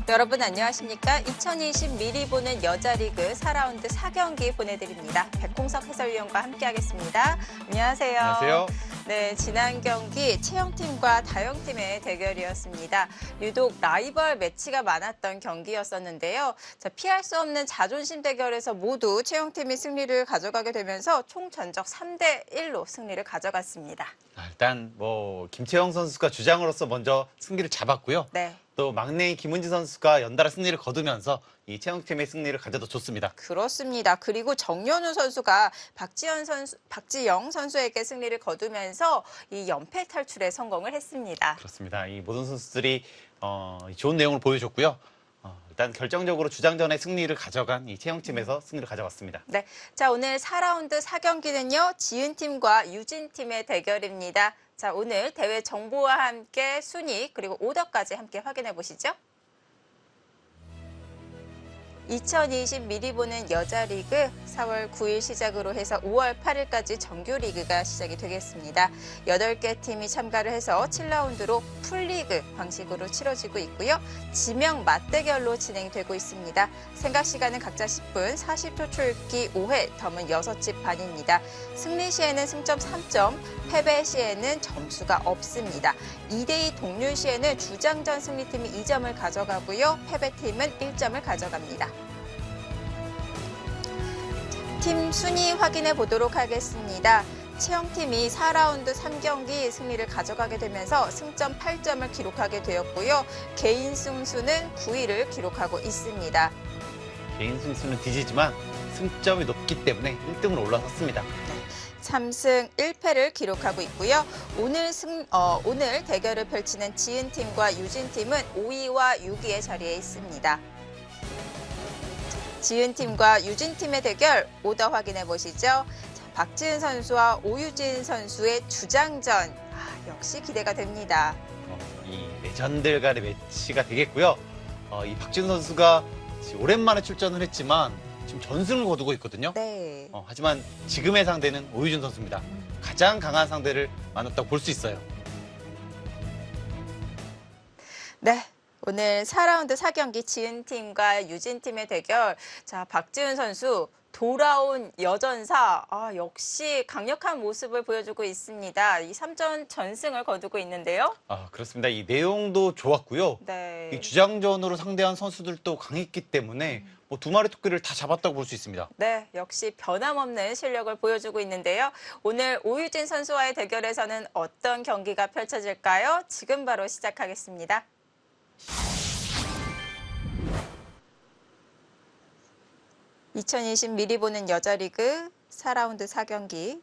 여러분 안녕하십니까? 2020 미리 보는 여자리그 4라운드 4경기 보내드립니다. 백홍석 해설위원과 함께하겠습니다. 안녕하세요. 안녕하세요. 네, 지난 경기 채영팀과 다영팀의 대결이었습니다. 유독 라이벌 매치가 많았던 경기였었는데요. 자, 피할 수 없는 자존심 대결에서 모두 채영팀이 승리를 가져가게 되면서 총 전적 3대1로 승리를 가져갔습니다. 일단 김채영 선수가 주장으로서 먼저 승기를 잡았고요. 네. 또 막내인 김은지 선수가 연달아 승리를 거두면서 이 채영팀의 승리를 가져다 줬습니다. 그렇습니다. 그리고 정연우 선수가 박지영 선수에게 승리를 거두면서 이 연패 탈출에 성공을 했습니다. 그렇습니다. 이 모든 선수들이 좋은 내용을 보여줬고요. 일단 결정적으로 주장전의 승리를 가져간 이 채영팀에서 승리를 가져갔습니다. 네, 자 오늘 4라운드 4경기는요. 지은팀과 유진팀의 대결입니다. 자 오늘 대회 정보와 함께 순위 그리고 오더까지 함께 확인해 보시죠. 2020 미리 보는 여자리그 4월 9일 시작으로 해서 5월 8일까지 정규리그가 시작이 되겠습니다. 8개 팀이 참가를 해서 7라운드로 풀리그 방식으로 치러지고 있고요. 지명 맞대결로 진행되고 있습니다. 생각 시간은 각자 10분, 40초 초읽기 5회, 덤은 6집 반입니다. 승리 시에는 승점 3점, 패배 시에는 점수가 없습니다. 2대2 동률 시에는 주장전 승리팀이 2점을 가져가고요. 패배팀은 1점을 가져갑니다. 팀 순위 확인해 보도록 하겠습니다. 채영팀이 4라운드 3경기 승리를 가져가게 되면서 승점 8점을 기록하게 되었고요. 개인 승수는 9위를 기록하고 있습니다. 개인 승수는 뒤지지만 승점이 높기 때문에 1등으로 올라섰습니다. 3승 1패를 기록하고 있고요. 오늘 대결을 펼치는 지은팀과 유진팀은 5위와 6위의 자리에 있습니다. 지은팀과 유진팀의 대결 오더 확인해 보시죠. 자, 박지은 선수와 오유진 선수의 주장전. 역시 기대가 됩니다. 이 레전드 간의 매치가 되겠고요. 이 박지은 선수가 오랜만에 출전을 했지만 지금 전승을 거두고 있거든요. 네. 하지만 지금의 상대는 오유진 선수입니다. 가장 강한 상대를 만났다고 볼 수 있어요. 네. 오늘 4라운드 4경기 지은팀과 유진팀의 대결. 자, 박지은 선수 돌아온 여전사. 역시 강력한 모습을 보여주고 있습니다. 이 3전 전승을 거두고 있는데요. 그렇습니다. 이 내용도 좋았고요. 네. 이 주장전으로 상대한 선수들도 강했기 때문에 두 마리 토끼를 다 잡았다고 볼 수 있습니다. 네, 역시 변함없는 실력을 보여주고 있는데요. 오늘 오유진 선수와의 대결에서는 어떤 경기가 펼쳐질까요? 지금 바로 시작하겠습니다. (2020) 미리 보는 여자리그 4라운드 4경기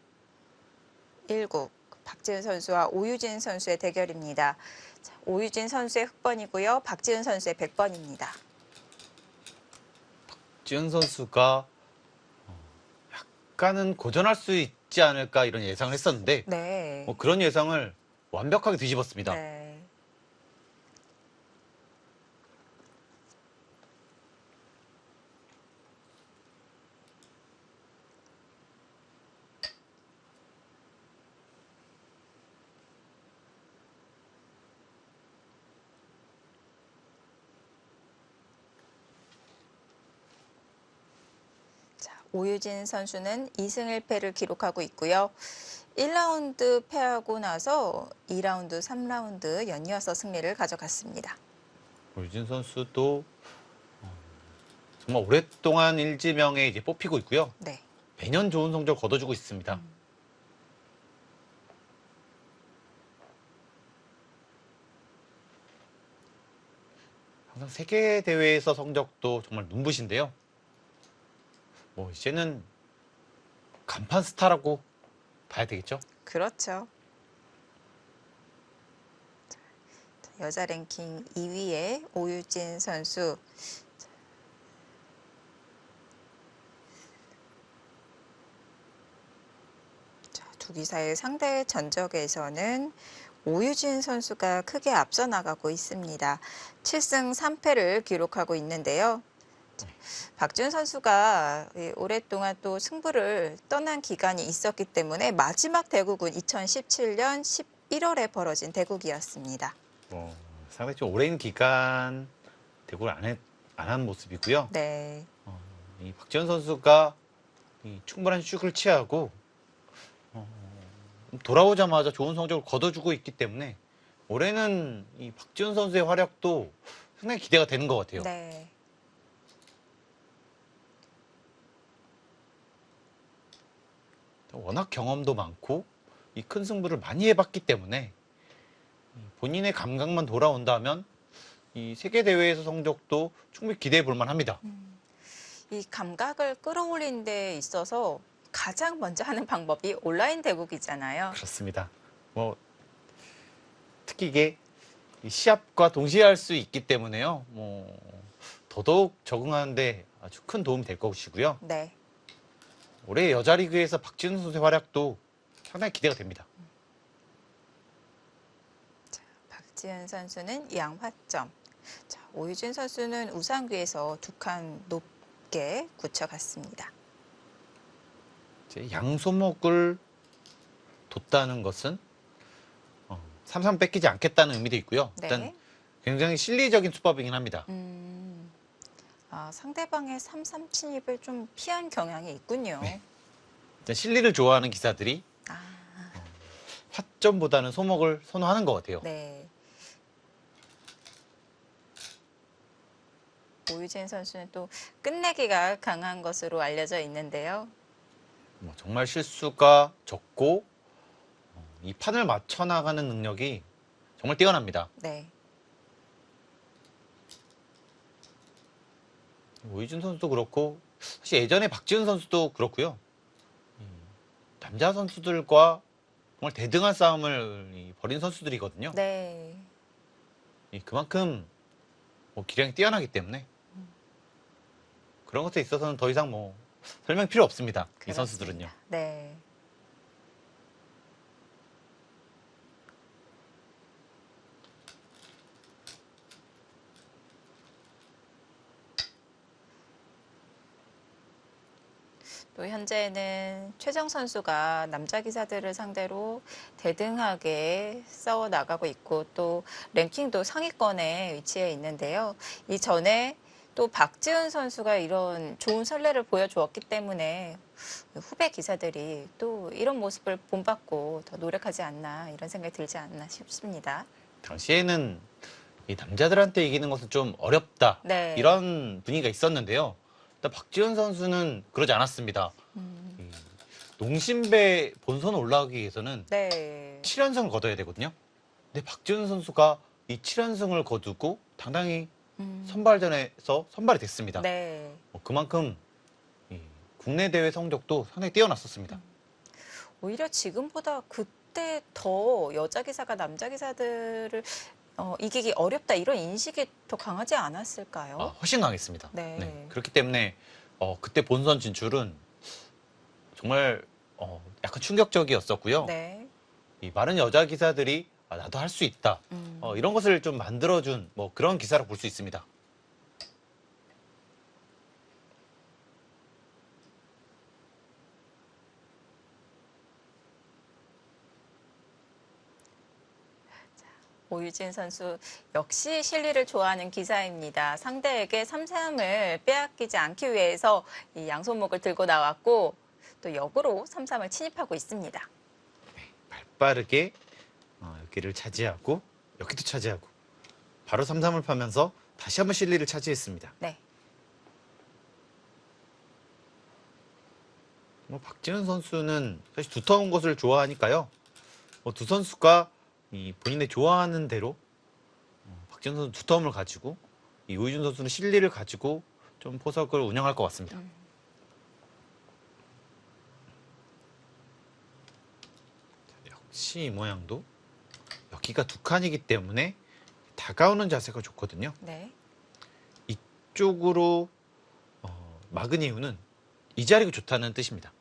1국 박지은 선수와 오유진 선수의 대결입니다. 자, 오유진 선수의 흑번이고요. 박지은 선수의 100번입니다. 박지은 선수가 약간은 고전할 수 있지 않을까 이런 예상을 했었는데 네. 그런 예상을 완벽하게 뒤집었습니다. 네. 오유진 선수는 2승 1패를 기록하고 있고요. 1라운드 패하고 나서 2라운드, 3라운드 연이어서 승리를 가져갔습니다. 오유진 선수도 정말 오랫동안 일지명에 이제 뽑히고 있고요. 네. 매년 좋은 성적을 거둬주고 있습니다. 항상 세계 대회에서 성적도 정말 눈부신데요. 이제는 간판 스타라고 봐야 되겠죠? 그렇죠. 여자 랭킹 2위의 오유진 선수. 두 기사의 상대 전적에서는 오유진 선수가 크게 앞서 나가고 있습니다. 7승 3패를 기록하고 있는데요. 박지은 선수가 오랫동안 또 승부를 떠난 기간이 있었기 때문에 마지막 대국은 2017년 11월에 벌어진 대국이었습니다. 상당히 좀 오랜 기간 대구를 안 한 모습이고요. 네. 이 박지현 선수가 이 충분한 휴식을 취하고 돌아오자마자 좋은 성적을 거둬주고 있기 때문에 올해는 이 박지현 선수의 활약도 상당히 기대가 되는 것 같아요. 네. 워낙 경험도 많고 이 큰 승부를 많이 해봤기 때문에 본인의 감각만 돌아온다면 이 세계 대회에서 성적도 충분히 기대해 볼 만합니다. 이 감각을 끌어올리는 데 있어서 가장 먼저 하는 방법이 온라인 대국이잖아요. 그렇습니다. 뭐 특히 이게 이 시합과 동시에 할 수 있기 때문에요. 뭐 더더욱 적응하는데 아주 큰 도움이 될 것이고요. 네. 올해 여자리그에서 박지훈 선수의 활약도 상당히 기대가 됩니다. 박지은 선수는 양화점. 자, 오유진 선수는 우상귀에서 2칸 높게 굳혀갔습니다. 이제 양소목을 뒀다는 것은 3-3 뺏기지 않겠다는 의미도 있고요. 일단 네. 굉장히 실리적인 수법이긴 합니다. 상대방의 3-3 침입을 좀 피한 경향이 있군요. 네. 일단 실리를 좋아하는 기사들이 아, 화점보다는 소목을 선호하는 것 같아요. 네. 오유진 선수는 또 끝내기가 강한 것으로 알려져 있는데요. 뭐 정말 실수가 적고 이 판을 맞춰 나가는 능력이 정말 뛰어납니다. 네. 오유진 선수도 그렇고 사실 예전에 박지훈 선수도 그렇고요. 남자 선수들과 정말 대등한 싸움을 벌인 선수들이거든요. 네. 그만큼 뭐 기량이 뛰어나기 때문에 그런 것에 있어서는 더 이상 뭐 설명 필요 없습니다. 이 선수들은요. 그렇습니다. 네. 또 현재는 최정 선수가 남자 기사들을 상대로 대등하게 싸워 나가고 있고 또 랭킹도 상위권에 위치해 있는데요. 이전에 또 박지은 선수가 이런 좋은 선례를 보여주었기 때문에 후배 기사들이 또 이런 모습을 본받고 더 노력하지 않나 이런 생각이 들지 않나 싶습니다. 당시에는 이 남자들한테 이기는 것은 좀 어렵다. 네. 이런 분위기가 있었는데요. 일단 박지훈 선수는 그러지 않았습니다. 이 농심배 본선 올라가기 위해서는 네. 7연승을 거둬야 되거든요. 근데 박지훈 선수가 이 7연승을 거두고 당당히 선발전에서 선발이 됐습니다. 네. 그만큼 이 국내 대회 성적도 상당히 뛰어났었습니다. 오히려 지금보다 그때 더 여자 기사가 남자 기사들을 이기기 어렵다 이런 인식이 더 강하지 않았을까요? 훨씬 강했습니다. 네. 그렇기 때문에 그때 본선 진출은 정말 약간 충격적이었었고요. 네. 이 많은 여자 기사들이 나도 할 수 있다. 이런 것을 좀 만들어준 뭐 그런 기사로 볼 수 있습니다. 오유진 선수 역시 실리를 좋아하는 기사입니다. 상대에게 3-3을 빼앗기지 않기 위해서 이 양손목을 들고 나왔고 또 역으로 3-3을 침입하고 있습니다. 발빠르게 여기를 차지하고 여기도 차지하고 바로 3-3을 파면서 다시 한번 실리를 차지했습니다. 네. 뭐 박지훈 선수는 사실 두터운 것을 좋아하니까요. 두 선수가 이 본인의 좋아하는 대로 박지훈 선수는 두터움을 가지고 이 오유준 선수는 실리를 가지고 좀 포석을 운영할 것 같습니다. 역시 이 모양도 여기가 두 칸이기 때문에 다가오는 자세가 좋거든요. 네. 이쪽으로 막은 이유는 이 자리가 좋다는 뜻입니다.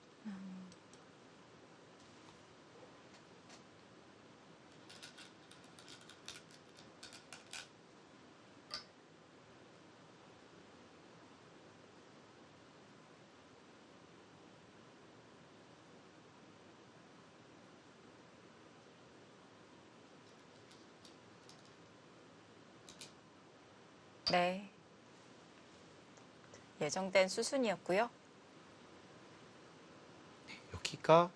네. 예정된 수순이었고요. 여기가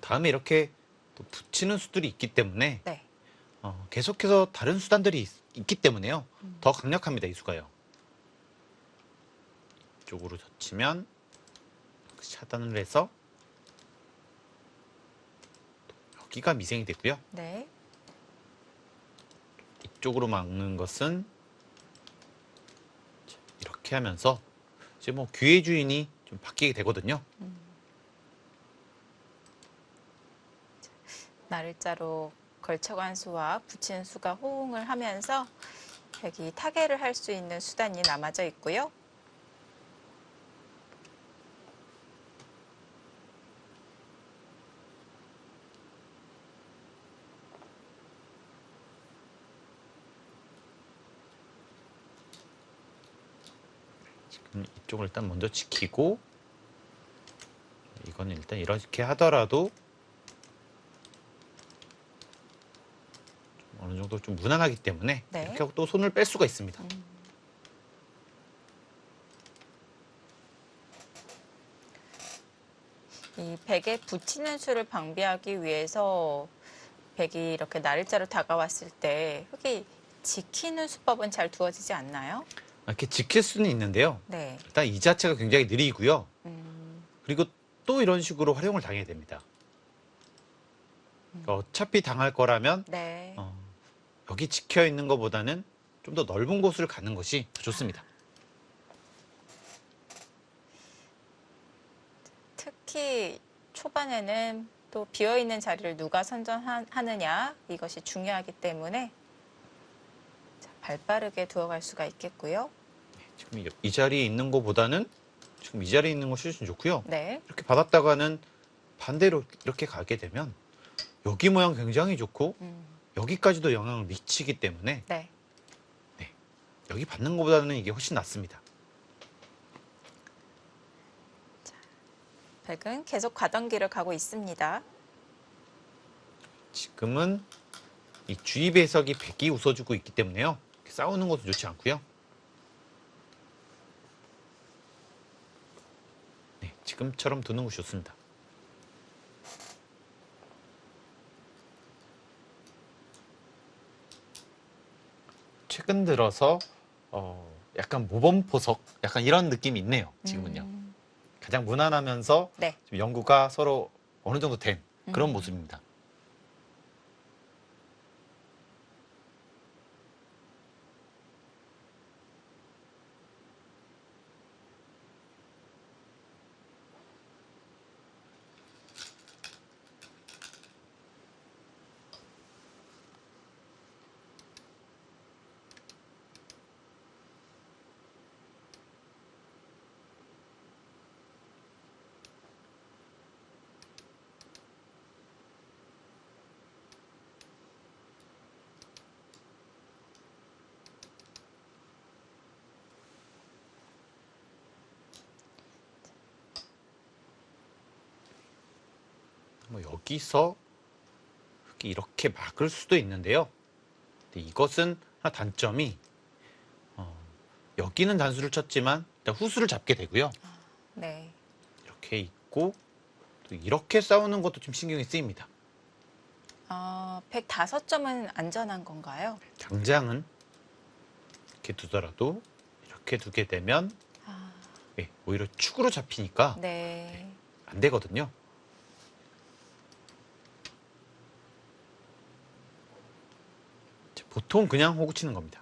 다음에 이렇게 또 붙이는 수들이 있기 때문에 네. 계속해서 다른 수단들이 있기 때문에요. 더 강력합니다, 이 수가요. 이쪽으로 젖히면 차단을 해서 여기가 미생이 되고요. 네. 이쪽으로 막는 것은 이렇게 하면서 이제 뭐 귀의 주인이 좀 바뀌게 되거든요. 날짜로 걸쳐간 수와 붙인 수가 호응을 하면서 여기 타개를 할 수 있는 수단이 남아져 있고요. 지금 이쪽을 일단 먼저 지키고 이거는 일단 이렇게 하더라도 좀 어느 정도 좀 무난하기 때문에 네. 이렇게 하고 또 손을 뺄 수가 있습니다. 이 백에 붙이는 수를 방비하기 위해서 백이 이렇게 날짜로 다가왔을 때 흙이 지키는 수법은 잘 두어지지 않나요? 이렇게 지킬 수는 있는데요. 네. 일단 이 자체가 굉장히 느리고요. 음, 그리고 또 이런 식으로 활용을 당해야 됩니다. 그러니까 어차피 당할 거라면 네. 여기 지켜 있는 것보다는 좀 더 넓은 곳을 가는 것이 더 좋습니다. 특히 초반에는 또 비어있는 자리를 누가 선점하느냐 이것이 중요하기 때문에 자, 발빠르게 두어갈 수가 있겠고요. 지금 이 자리에 있는 것보다는 지금 이 자리에 있는 것이 훨씬 좋고요. 네. 이렇게 받았다가는 반대로 이렇게 가게 되면 여기 모양 굉장히 좋고 여기까지도 영향을 미치기 때문에 네. 여기 받는 것보다는 이게 훨씬 낫습니다. 백은 계속 가던 길을 가고 있습니다. 지금은 이 주의 배석이 백이 웃어주고 있기 때문에요. 이렇게 싸우는 것도 좋지 않고요. 네, 지금처럼 두는 것이 좋습니다. 최근 들어서 약간 모범포석 약간 이런 느낌이 있네요. 지금은요. 가장 무난하면서 네. 지금 연구가 서로 어느 정도 된 그런 음. 모습입니다. 뭐 여기서 이렇게 막을 수도 있는데요. 근데 이것은 하나 단점이 여기는 단수를 쳤지만 일단 후수를 잡게 되고요. 네. 이렇게 있고 또 이렇게 싸우는 것도 좀 신경이 쓰입니다. 105점은 안전한 건가요? 당장은 이렇게 두더라도 이렇게 두게 되면 오히려 축으로 잡히니까 네. 안 되거든요. 보통 그냥 호구 치는 겁니다.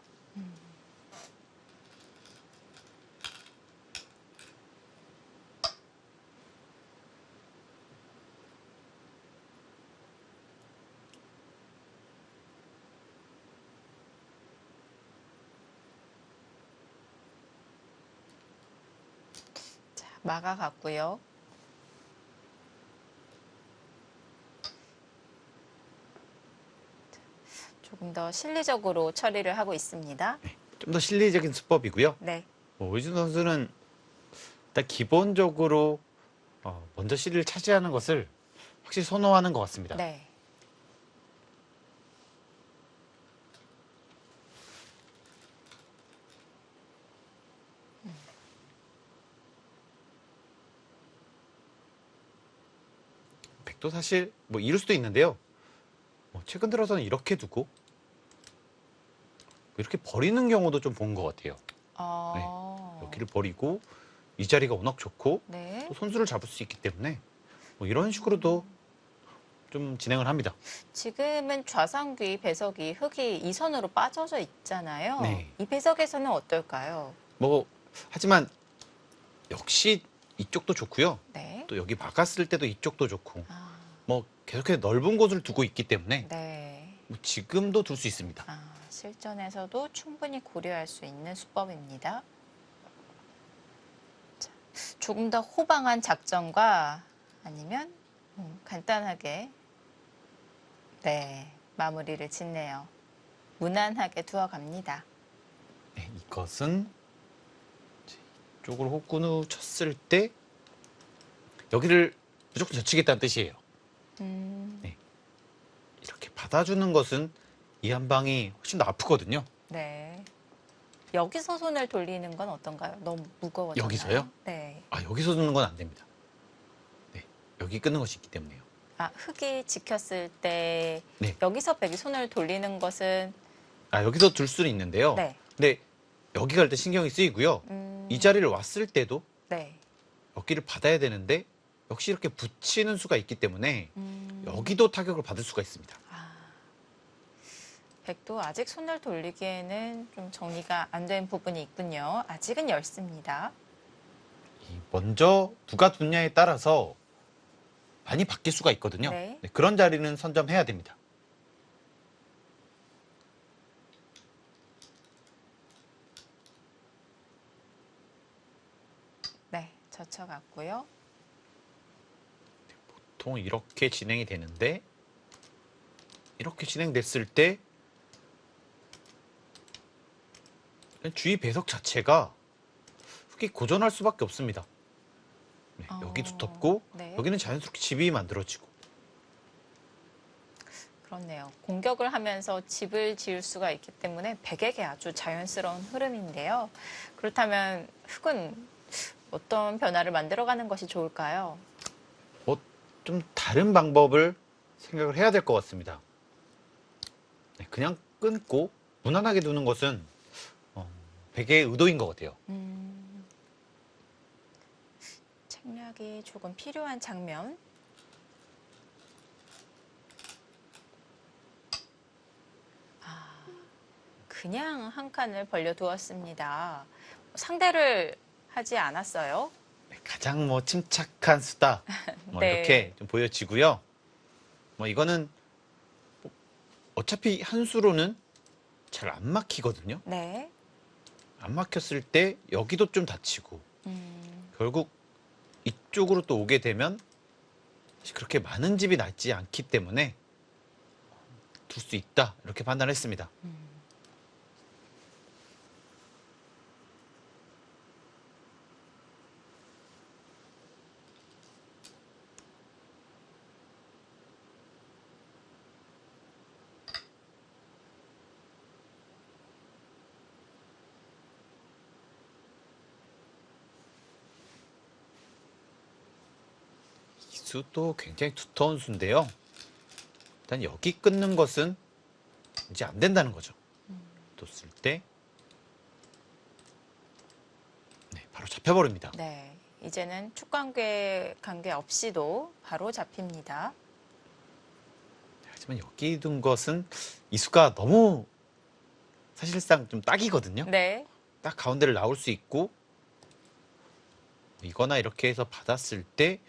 자, 막아갔고요. 조금 더 실리적으로 처리를 하고 있습니다. 좀 더 실리적인 수법이고요. 네. 오이준 선수는 일단 기본적으로 먼저 실리를 차지하는 것을 확실히 선호하는 것 같습니다. 네. 백도 사실 뭐 이럴 수도 있는데요. 최근 들어서는 이렇게 두고 이렇게 버리는 경우도 좀 본 것 같아요. 여기를 버리고 이 자리가 워낙 좋고 네. 또 선수를 잡을 수 있기 때문에 뭐 이런 식으로도 좀 진행을 합니다. 지금은 좌상귀, 배석이, 흙이 이 선으로 빠져져 있잖아요. 네. 이 배석에서는 어떨까요? 뭐 하지만 역시 이쪽도 좋고요. 네. 또 여기 막았을 때도 이쪽도 좋고 아, 뭐 계속해서 넓은 곳을 두고 있기 때문에 네. 뭐 지금도 둘 수 있습니다. 실전에서도 충분히 고려할 수 있는 수법입니다. 자, 조금 더 호방한 작전과 아니면 간단하게 마무리를 짓네요. 무난하게 두어갑니다. 네, 이것은 이쪽으로 혹군우 쳤을 때 여기를 무조건 젖히겠다는 뜻이에요. 네. 이렇게 받아주는 것은 이 한 방이 훨씬 더 아프거든요. 네. 여기서 손을 돌리는 건 어떤가요? 너무 무거워졌나요? 여기서요? 네. 여기서 두는 건 안 됩니다. 네, 여기 끊는 것이 있기 때문에요. 흙이 지켰을 때 네. 여기서 백이 손을 돌리는 것은 여기서 둘 수는 있는데요. 네. 근데 여기 갈 때 신경이 쓰이고요. 이 자리를 왔을 때도 네. 여기를 받아야 되는데 역시 이렇게 붙이는 수가 있기 때문에 여기도 타격을 받을 수가 있습니다. 백도 아직 손을 돌리기에는 좀 정리가 안 된 부분이 있군요. 아직은 얇습니다. 먼저 누가 두냐에 따라서 많이 바뀔 수가 있거든요. 네. 그런 자리는 선점해야 됩니다. 네, 젖혀갔고요. 보통 이렇게 진행이 되는데 이렇게 진행됐을 때 주위 배석 자체가 흙이 고전할 수밖에 없습니다. 네, 여기 두텁고 네. 여기는 자연스럽게 집이 만들어지고. 그렇네요. 공격을 하면서 집을 지을 수가 있기 때문에 백에게 아주 자연스러운 흐름인데요. 그렇다면 흙은 어떤 변화를 만들어가는 것이 좋을까요? 좀 다른 방법을 생각을 해야 될 것 같습니다. 네, 그냥 끊고 무난하게 두는 것은 백의 의도인 것 같아요. 책략이 조금 필요한 장면. 그냥 한 칸을 벌려두었습니다. 상대를 하지 않았어요. 네, 가장 침착한 수다 네. 이렇게 좀 보여지고요. 이거는 어차피 한 수로는 잘 안 막히거든요. 네. 안 막혔을 때 여기도 좀 다치고 결국 이쪽으로 또 오게 되면 그렇게 많은 집이 낫지 않기 때문에 둘 수 있다 이렇게 판단했습니다. 이 수도 굉장히 두터운 수인데요. 일단 여기 끊는 것은 이제 안 된다는 거죠. 뒀을 때 바로 잡혀버립니다. 네. 이제는 축관계 관계 없이도 바로 잡힙니다. 하지만 여기 둔 것은 이 수가 너무 사실상 좀 딱이거든요. 네. 딱 가운데를 나올 수 있고 이거나 이렇게 해서 받았을 때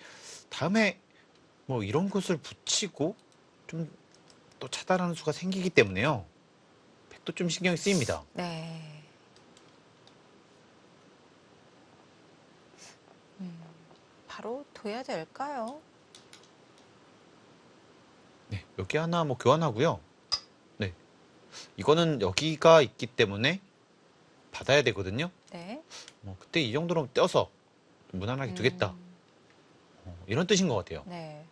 다음에 이런 것을 붙이고 좀 또 차단하는 수가 생기기 때문에요. 백도 좀 신경이 쓰입니다. 네. 바로 둬야 될까요? 네, 여기 하나 교환하고요. 네, 이거는 여기가 있기 때문에 받아야 되거든요. 네. 그때 이 정도로 떼어서 무난하게 두겠다. 이런 뜻인 것 같아요. 네.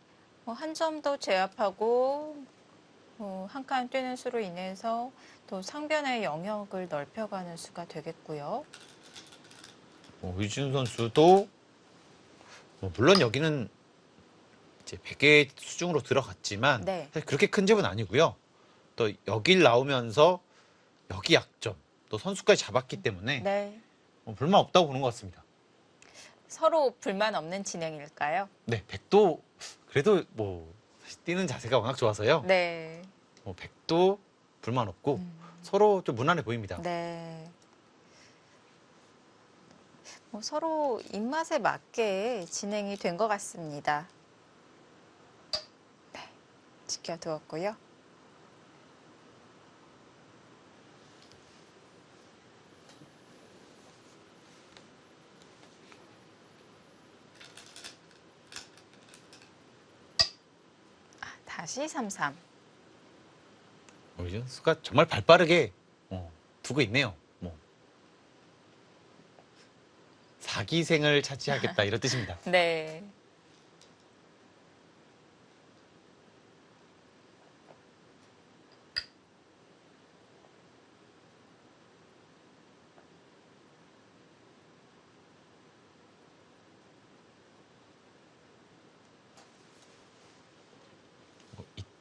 한 점 더 제압하고 한 칸 뛰는 수로 인해서 또 상변의 영역을 넓혀가는 수가 되겠고요. 유진 선수도 물론 여기는 이제 100개 수중으로 들어갔지만 네. 사실 그렇게 큰 집은 아니고요. 또 여길 나오면서 여기 약점, 또 선수까지 잡았기 때문에 네. 불만 없다고 보는 것 같습니다. 서로 불만 없는 진행일까요? 네, 100도 그래도 뭐 뛰는 자세가 워낙 좋아서요. 네. 100도 불만 없고 서로 좀 무난해 보입니다. 네. 서로 입맛에 맞게 진행이 된 것 같습니다. 네. 지켜두었고요. 다시 3-3. 오이준 선수가 정말 발빠르게 두고 있네요. 뭐 사기생을 차지하겠다 이런 뜻입니다. 네.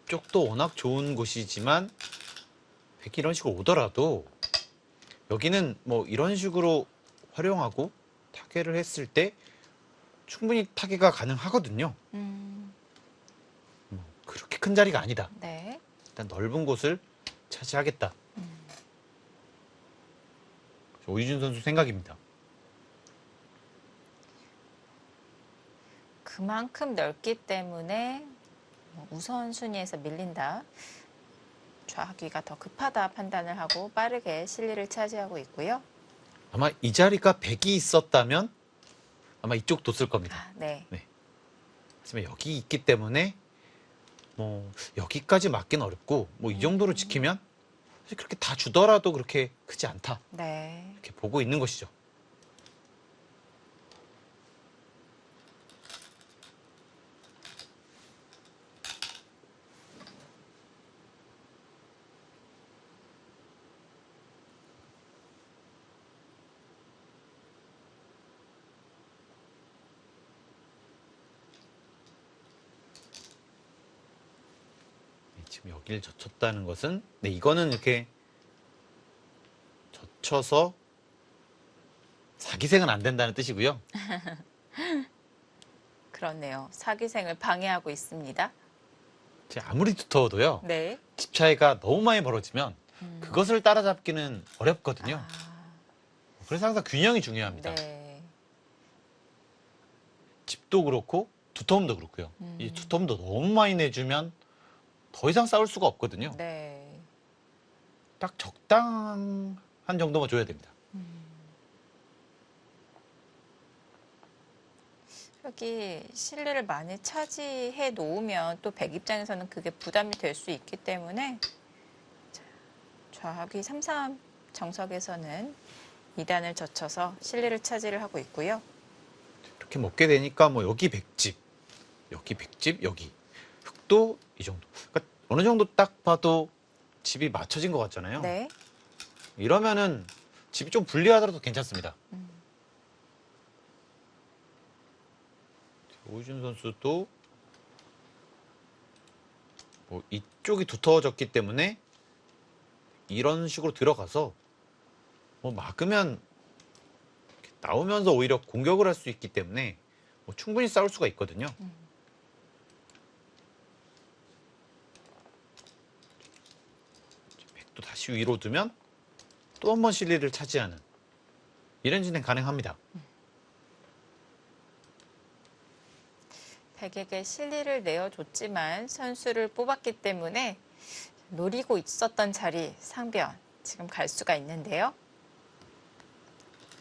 이쪽도 워낙 좋은 곳이지만 100이 이런 식으로 오더라도 여기는 뭐 이런 식으로 활용하고 타개를 했을 때 충분히 타개가 가능하거든요. 그렇게 큰 자리가 아니다. 네. 일단 넓은 곳을 차지하겠다. 오이준 선수 생각입니다. 그만큼 넓기 때문에 우선순위에서 밀린다. 좌기가 더 급하다 판단을 하고 빠르게 실리를 차지하고 있고요. 아마 이 자리가 100이 있었다면 아마 이쪽 뒀을 겁니다. 네. 하지만 여기 있기 때문에 뭐 여기까지 맞기는 어렵고 뭐 이 정도로 지키면 사실 그렇게 다 주더라도 그렇게 크지 않다. 네. 이렇게 보고 있는 것이죠. 지금 여기를 젖혔다는 것은 네, 이거는 이렇게 젖혀서 사기생은 안 된다는 뜻이고요. 그렇네요. 사기생을 방해하고 있습니다. 아무리 두터워도요. 네. 집 차이가 너무 많이 벌어지면 그것을 따라잡기는 어렵거든요. 그래서 항상 균형이 중요합니다. 네. 집도 그렇고 두터움도 그렇고요. 이 두터움도 너무 많이 내주면 더 이상 싸울 수가 없거든요. 네. 딱 적당한 정도만 줘야 됩니다. 여기 실리를 많이 차지해 놓으면 또 백 입장에서는 그게 부담이 될 수 있기 때문에 좌기 3-3 정석에서는 2단을 젖혀서 실리를 차지를 하고 있고요. 이렇게 먹게 되니까 뭐 여기 100집, 여기 100집, 여기 흙도 이 정도. 그러니까 어느 정도 딱 봐도 집이 맞춰진 것 같잖아요. 네. 이러면은 집이 좀 불리하더라도 괜찮습니다. 오이준 선수도 뭐 이쪽이 두터워졌기 때문에 이런 식으로 들어가서 뭐 막으면 나오면서 오히려 공격을 할 수 있기 때문에 뭐 충분히 싸울 수가 있거든요. 백도 다시 위로 두면 또 한 번 실리를 차지하는 이런 진행 가능합니다. 백에게 실리를 내어줬지만 선수를 뽑았기 때문에 노리고 있었던 자리 상변 지금 갈 수가 있는데요.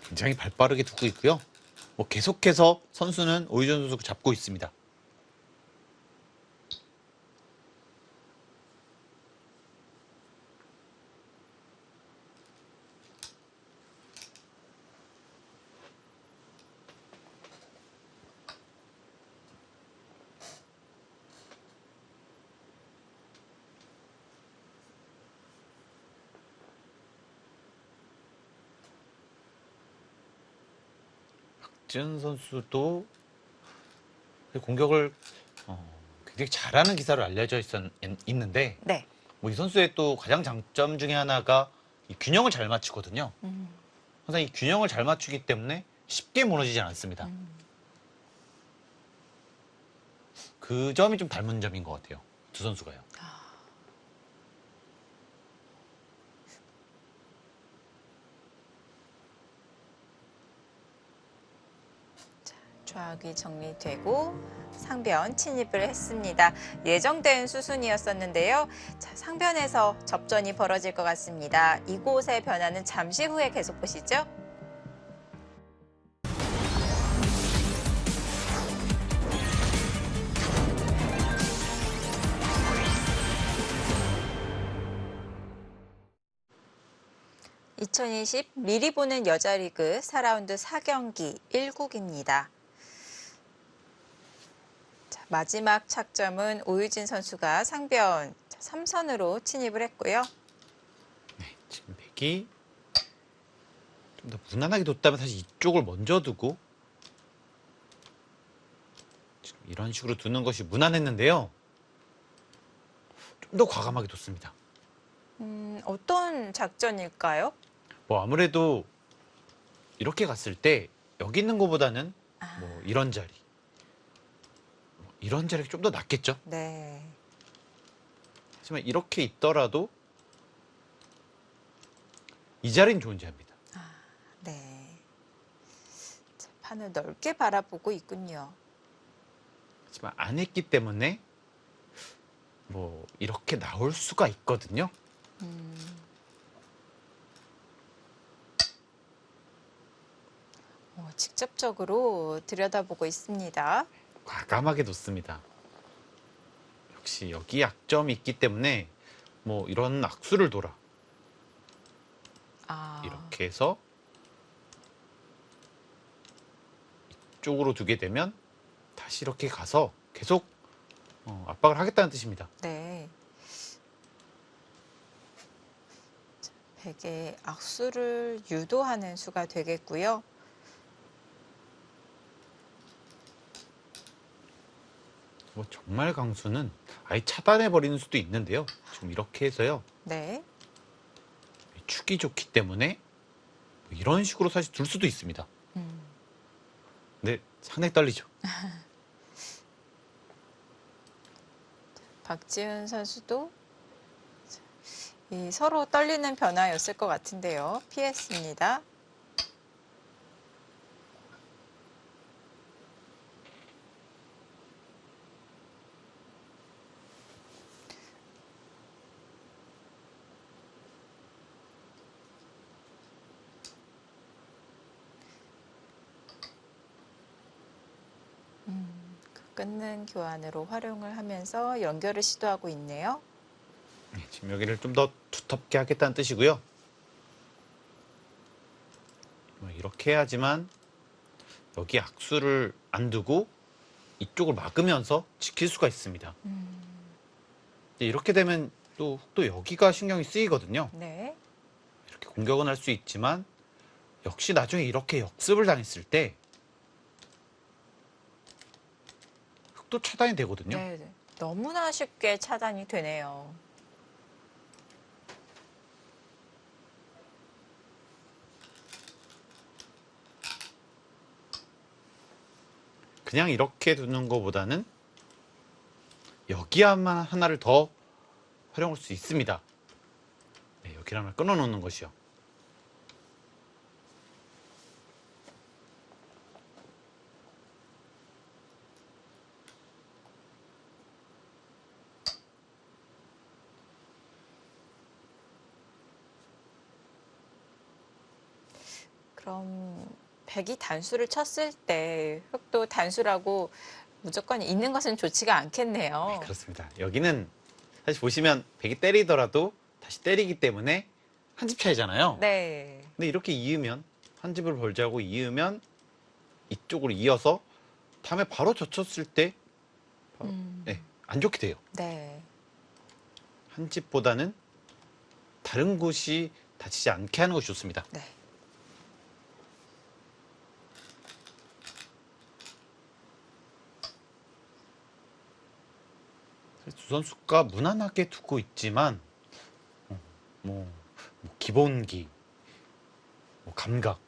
굉장히 발빠르게 두고 있고요. 뭐 계속해서 선수는 오이준 선수 잡고 있습니다. 박지은 선수도 공격을 굉장히 잘하는 기사로 알려져 있는데 네. 뭐 이 선수의 또 가장 장점 중에 하나가 이 균형을 잘 맞추거든요. 항상 이 균형을 잘 맞추기 때문에 쉽게 무너지지 않습니다. 그 점이 좀 닮은 점인 것 같아요. 두 선수가요. 좌악이 정리되고 상변 침입을 했습니다. 예정된 수순이었었는데요. 자, 상변에서 접전이 벌어질 것 같습니다. 이곳의 변화는 잠시 후에 계속 보시죠. (2020) 미리 보는 여자리그 4라운드 4경기 1국입니다. 마지막 착점은 오유진 선수가 상변 3선으로 침입을 했고요. 네, 지금 백이 좀 더 무난하게 뒀다면 사실 이쪽을 먼저 두고 지금 이런 식으로 두는 것이 무난했는데요. 좀 더 과감하게 뒀습니다. 어떤 작전일까요? 뭐 아무래도 이렇게 갔을 때 여기 있는 것보다는 뭐 이런 자리, 이런 자리가 좀 더 낫겠죠. 네. 하지만 이렇게 있더라도 이 자리는 존재합니다. 네. 자, 판을 넓게 바라보고 있군요. 하지만 안 했기 때문에 뭐 이렇게 나올 수가 있거든요. 직접적으로 들여다보고 있습니다. 과감하게 놓습니다. 역시 여기 약점이 있기 때문에 뭐 이런 악수를 돌아 이렇게 해서 이쪽으로 두게 되면 다시 이렇게 가서 계속 압박을 하겠다는 뜻입니다. 네. 백의 악수를 유도하는 수가 되겠고요. 뭐 정말 강수는 아예 차단해 버리는 수도 있는데요. 지금 이렇게 해서요. 네. 축이 좋기 때문에 이런 식으로 사실 둘 수도 있습니다. 근데 상당히 떨리죠. 박지훈 선수도 이 서로 떨리는 변화였을 것 같은데요. 피했습니다. 끊는 교환으로 활용을 하면서 연결을 시도하고 있네요. 네, 지금 여기를 좀 더 두텁게 하겠다는 뜻이고요. 뭐 이렇게 해야지만 여기 악수를 안 두고 이쪽을 막으면서 지킬 수가 있습니다. 이렇게 되면 또 여기가 신경이 쓰이거든요. 네. 이렇게 공격은 할 수 있지만 역시 나중에 이렇게 역습을 당했을 때 흑도 차단이 되거든요. 네. 너무나 쉽게 차단이 되네요. 그냥 이렇게 두는 것보다는 여기 하나를 더 활용할 수 있습니다. 네, 여기 하나를 끊어놓는 것이요. 그럼 백이 단수를 쳤을 때 흑도 단수라고 무조건 있는 것은 좋지가 않겠네요. 그렇습니다. 여기는 사실 보시면 백이 때리더라도 다시 때리기 때문에 한 집 차이잖아요. 네. 근데 이렇게 이으면 한 집을 벌자고 이으면 이쪽으로 이어서 다음에 바로 젖혔을 때 네, 안 좋게 돼요. 네. 한 집보다는 다른 곳이 다치지 않게 하는 것이 좋습니다. 네. 두 선수가 무난하게 두고 있지만 어, 뭐 기본기, 뭐 감각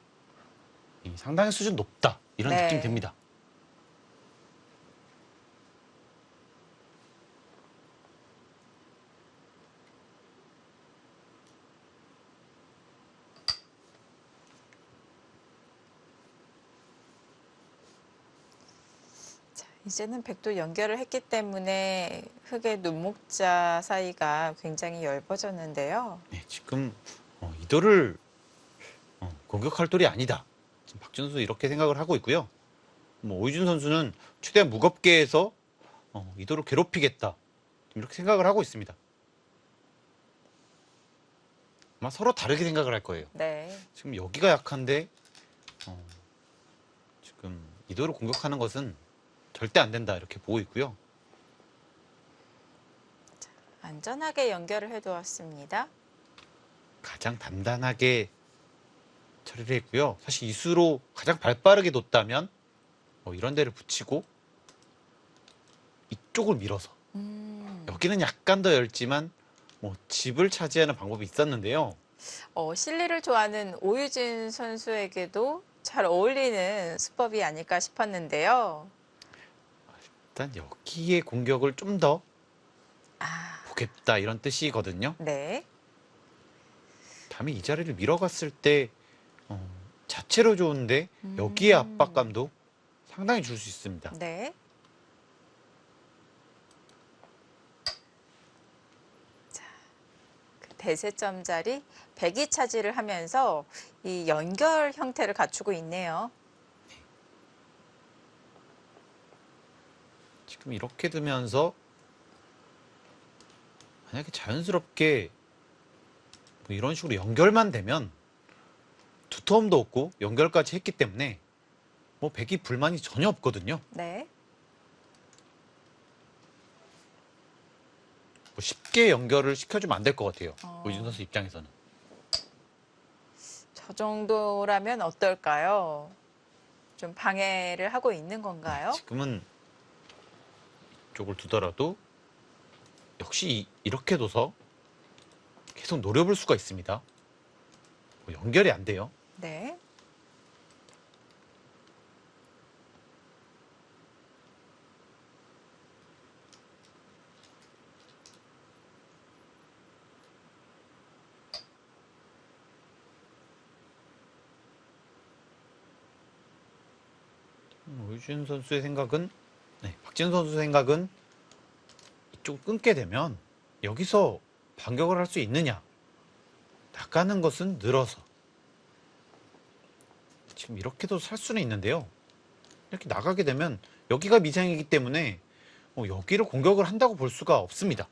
상당히 수준 높다 이런 느낌이 네. 듭니다. 자, 이제는 백도 연결을 했기 때문에 흙의 눈목자 사이가 굉장히 엷어졌는데요. 네, 지금 이도를 공격할 돌이 아니다. 지금 박준 선수 이렇게 생각을 하고 있고요. 뭐 오유준 선수는 최대한 무겁게 해서 이도를 괴롭히겠다. 이렇게 생각을 하고 있습니다. 아마 서로 다르게 생각을 할 거예요. 네. 지금 여기가 약한데 지금 이도를 공격하는 것은 절대 안 된다 이렇게 보고 있고요. 안전하게 연결을 해두었습니다. 가장 단단하게 처리를 했고요. 사실 이수로 가장 발빠르게 뒀다면 이런 데를 붙이고 이쪽을 밀어서 여기는 약간 더 얇지만 집을 차지하는 방법이 있었는데요. 실리를 좋아하는 오유진 선수에게도 잘 어울리는 수법이 아닐까 싶었는데요. 일단 여기에 공격을 좀 더 아, 보겠다 이런 뜻이거든요. 네. 다음에 이 자리를 밀어갔을 때 자체로 좋은데 여기에 압박감도 상당히 줄 수 있습니다. 네. 자, 그 대세점 자리 배기 차지를 하면서 이 연결 형태를 갖추고 있네요. 지금 이렇게 두면서 만약에 자연스럽게 뭐 이런 식으로 연결만 되면 두터움도 없고 연결까지 했기 때문에 뭐 백이 불만이 전혀 없거든요. 네. 뭐 쉽게 연결을 시켜주면 안 될 것 같아요. 어. 오유진 선수 입장에서는. 저 정도라면 어떨까요? 좀 방해를 하고 있는 건가요? 지금은 이쪽을 두더라도 역시 이렇게 둬서 계속 노려볼 수가 있습니다. 뭐 연결이 안 돼요. 네. 오유진 선수의 생각은, 박진 선수 생각은 이쪽을 끊게 되면 여기서 반격을 할 수 있느냐. 나가는 것은 늘어서. 지금 이렇게도 살 수는 있는데요. 이렇게 나가게 되면 여기가 미장이기 때문에 여기를 공격을 한다고 볼 수가 없습니다.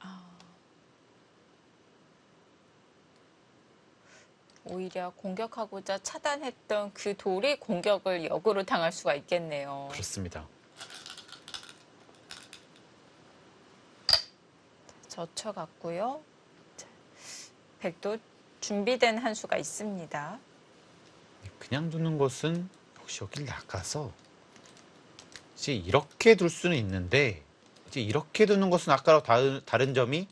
오히려 공격하고자 차단했던 그 돌이 공격을 역으로 당할 수가 있겠네요. 그렇습니다. 젖혀갔고요. 백도 준비된 한 수가 있습니다. 그냥 두는 것은 역시 여기를 나가서 이제 이렇게 둘 수는 있는데 이제 이렇게 두는 것은 아까랑 다른 점이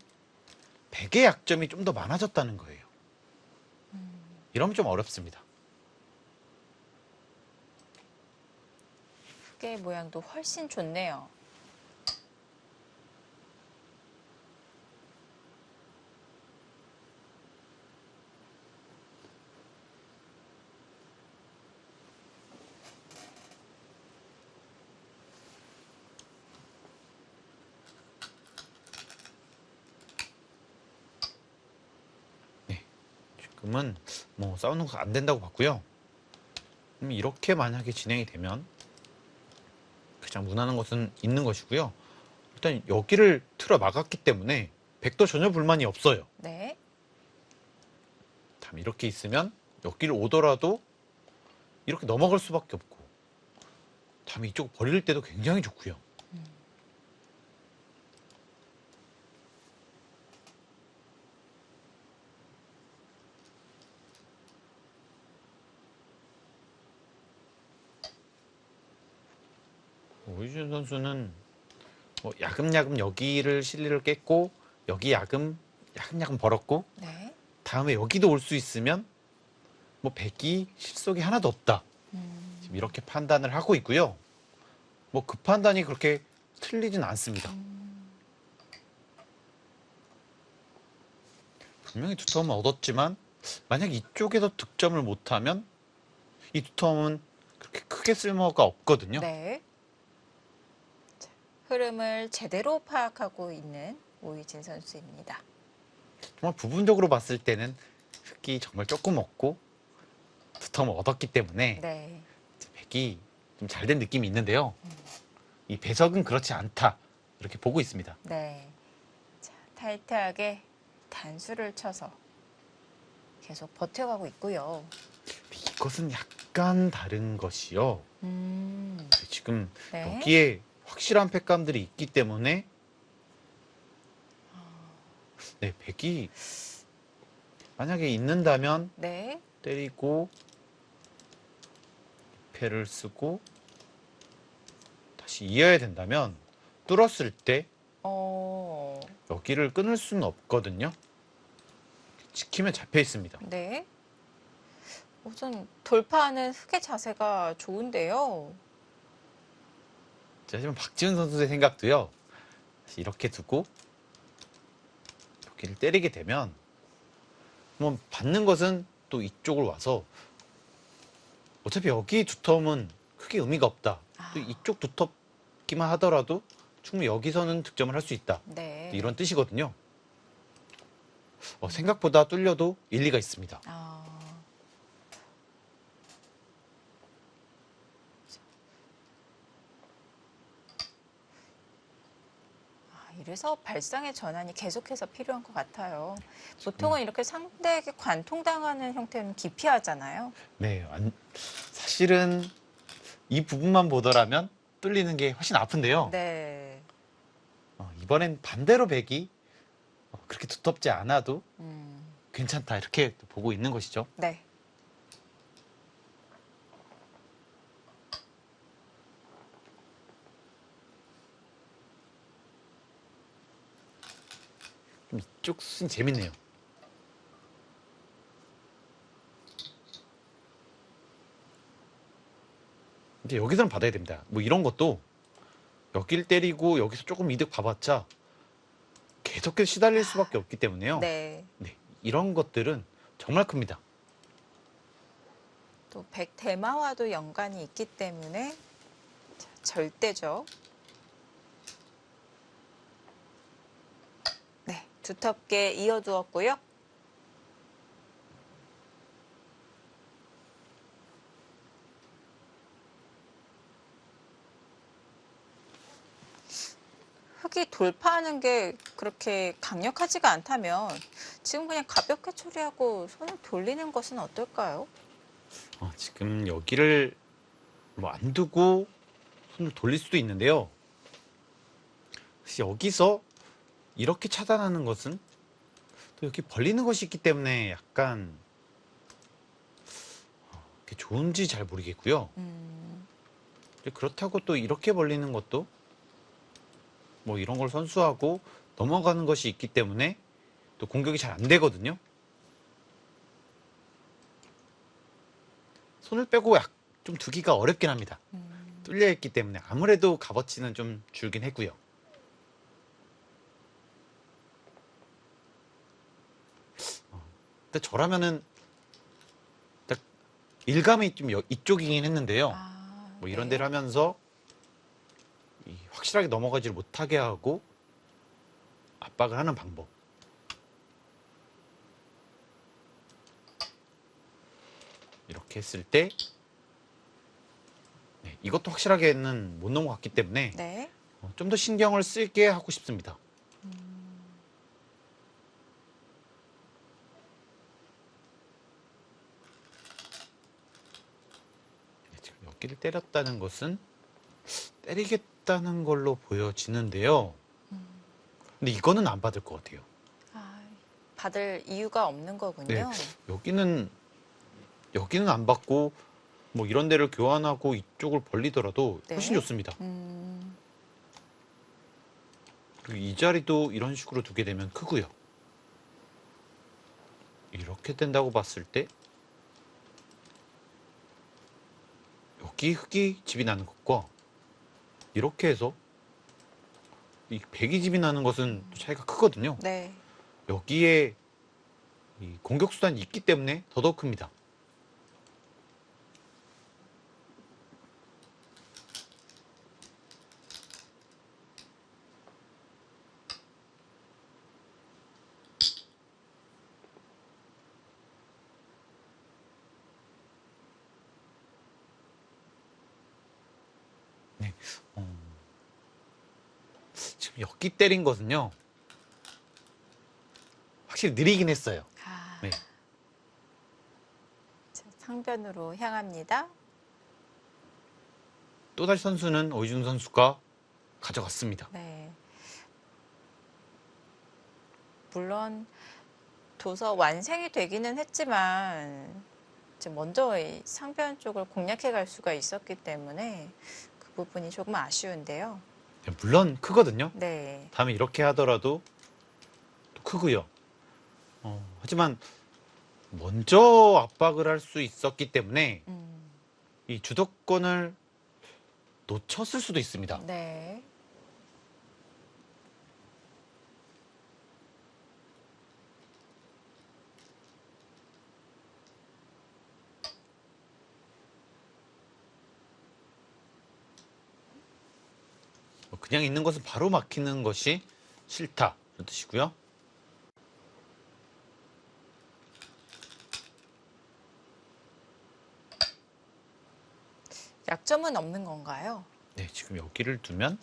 백의 약점이 좀 더 많아졌다는 거예요. 이러면 좀 어렵습니다. 흙의 모양도 훨씬 좋네요. 지금은 뭐 싸우는 거 안 된다고 봤고요. 이렇게 만약에 진행이 되면 가장 무난한 것은 있는 것이고요. 일단 여기를 틀어 막았기 때문에 백도 전혀 불만이 없어요. 네. 다음 이렇게 있으면 여기를 오더라도 이렇게 넘어갈 수밖에 없고 다음에 이쪽 버릴 때도 굉장히 좋고요. 오유준 선수는 뭐 야금야금 여기를 실리를 깼고 여기 야금야금 벌었고 네. 다음에 여기도 올 수 있으면 뭐 백이 실속이 하나도 없다. 지금 이렇게 판단을 하고 있고요. 뭐 그 판단이 그렇게 틀리진 않습니다. 분명히 두텀은 얻었지만 만약 이쪽에서 득점을 못하면 이 두텀은 그렇게 크게 쓸모가 없거든요. 네. 자, 흐름을 제대로 파악하고 있는 오유진 선수입니다. 정말 부분적으로 봤을 때는 흑이 정말 조금 얻고 두텀을 얻었기 때문에 네. 백이 좀 잘 된 느낌이 있는데요. 이 배석은 그렇지 않다. 이렇게 보고 있습니다. 네. 자, 타이트하게 단수를 쳐서 계속 버텨가고 있고요. 이것은 약간 다른 것이요. 지금 네. 여기에 확실한 팩감들이 있기 때문에 네, 백이 만약에 있는다면 네. 때리고 패를 쓰고 다시 이어야 된다면 뚫었을 때 어, 여기를 끊을 수는 없거든요. 지키면 잡혀 있습니다. 네. 우선 돌파하는 흑의 자세가 좋은데요. 자, 하지만 박지훈 선수의 생각도요. 다시 이렇게 두고 여기를 때리게 되면 뭐 받는 것은 또 이쪽으로 와서 어차피 여기 두텀은 크게 의미가 없다. 또 이쪽 두텁기만 하더라도 충분히 여기서는 득점을 할 수 있다. 네. 이런 뜻이거든요. 생각보다 뚫려도 일리가 있습니다. 아, 이래서 발상의 전환이 계속해서 필요한 것 같아요. 보통은 이렇게 상대에게 관통당하는 형태는 기피하잖아요. 네, 사실은 이 부분만 보더라면 뚫리는 게 훨씬 아픈데요. 네. 이번엔 반대로 백이 그렇게 두텁지 않아도 음, 괜찮다 이렇게 보고 있는 것이죠. 네. 좀 이쪽 수는 재밌네요. 이제 여기서는 받아야 됩니다. 뭐 이런 것도 여길 때리고 여기서 조금 이득 봐봤자 계속해서 시달릴 수밖에 없기 때문에요. 네. 네, 이런 것들은 정말 큽니다. 또 백대마와도 연관이 있기 때문에 자, 절대죠. 네, 두텁게 이어두었고요. 흑이 돌파하는 게 그렇게 강력하지가 않다면 지금 그냥 가볍게 처리하고 손을 돌리는 것은 어떨까요? 지금 여기를 뭐 안 두고 손을 돌릴 수도 있는데요. 사실 여기서 이렇게 차단하는 것은 또 여기 벌리는 것이 있기 때문에 약간 그게 좋은지 잘 모르겠고요. 그렇다고 또 이렇게 벌리는 것도 뭐 이런 걸 선수하고 넘어가는 것이 있기 때문에 또 공격이 잘 안 되거든요. 손을 빼고 좀 두기가 어렵긴 합니다. 뚫려 있기 때문에 아무래도 값어치는 좀 줄긴 했고요. 근데 저라면은 딱 일감이 좀 이쪽이긴 했는데요. 뭐 이런 네. 데를 하면서 확실하게 넘어가지를 못하게 하고 압박을 하는 방법. 이렇게 했을 때 네, 이것도 확실하게는 못 넘어갔기 때문에 네. 좀 더 신경을 쓰게 하고 싶습니다. 네, 지금 여기를 때렸다는 것은 때리겠다는 걸로 보여지는데요. 근데 이거는 안 받을 것 같아요. 받을 이유가 없는 거군요. 네, 여기는 안 받고 뭐 이런 데를 교환하고 이쪽을 벌리더라도 네. 훨씬 좋습니다. 그리고 이 자리도 이런 식으로 두게 되면 크고요. 이렇게 된다고 봤을 때 여기 흙이 집이 나는 것과 이렇게 해서 이 백이 집이 나는 것은 또 차이가 크거든요. 네. 여기에 이 공격 수단이 있기 때문에 더더욱 큽니다. 네. 지금 여기 때린 것은요. 확실히 느리긴 했어요. 아, 네. 자, 상변으로 향합니다. 또다시 선수는 오이준 선수가 가져갔습니다. 네. 물론 도서 완성이 되기는 했지만 이제 먼저 이 상변 쪽을 공략해 갈 수가 있었기 때문에 그 부분이 조금 아쉬운데요. 네, 물론 크거든요. 네. 다음에 이렇게 하더라도 또 크고요. 하지만 먼저 압박을 할 수 있었기 때문에 이 주도권을 놓쳤을 수도 있습니다. 네. 그냥 있는 것은 바로 막히는 것이 싫다 이런 뜻이고요. 약점은 없는 건가요? 네, 지금 여기를 두면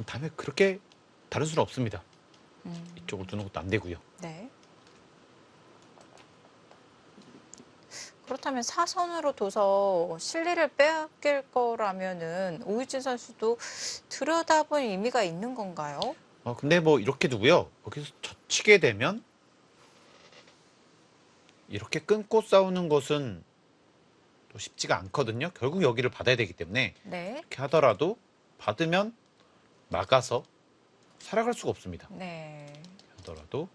다음에 그렇게 다를 수는 없습니다. 이쪽을 두는 것도 안 되고요. 네. 그렇다면 사선으로 둬서 실리를 빼앗길 거라면은 오유진 선수도 들여다볼 의미가 있는 건가요? 근데 뭐 이렇게 두고요. 여기서 젖히게 되면 이렇게 끊고 싸우는 것은 또 쉽지가 않거든요. 결국 여기를 받아야 되기 때문에 네. 이렇게 하더라도 받으면 막아서 살아갈 수가 없습니다. 네. 하더라도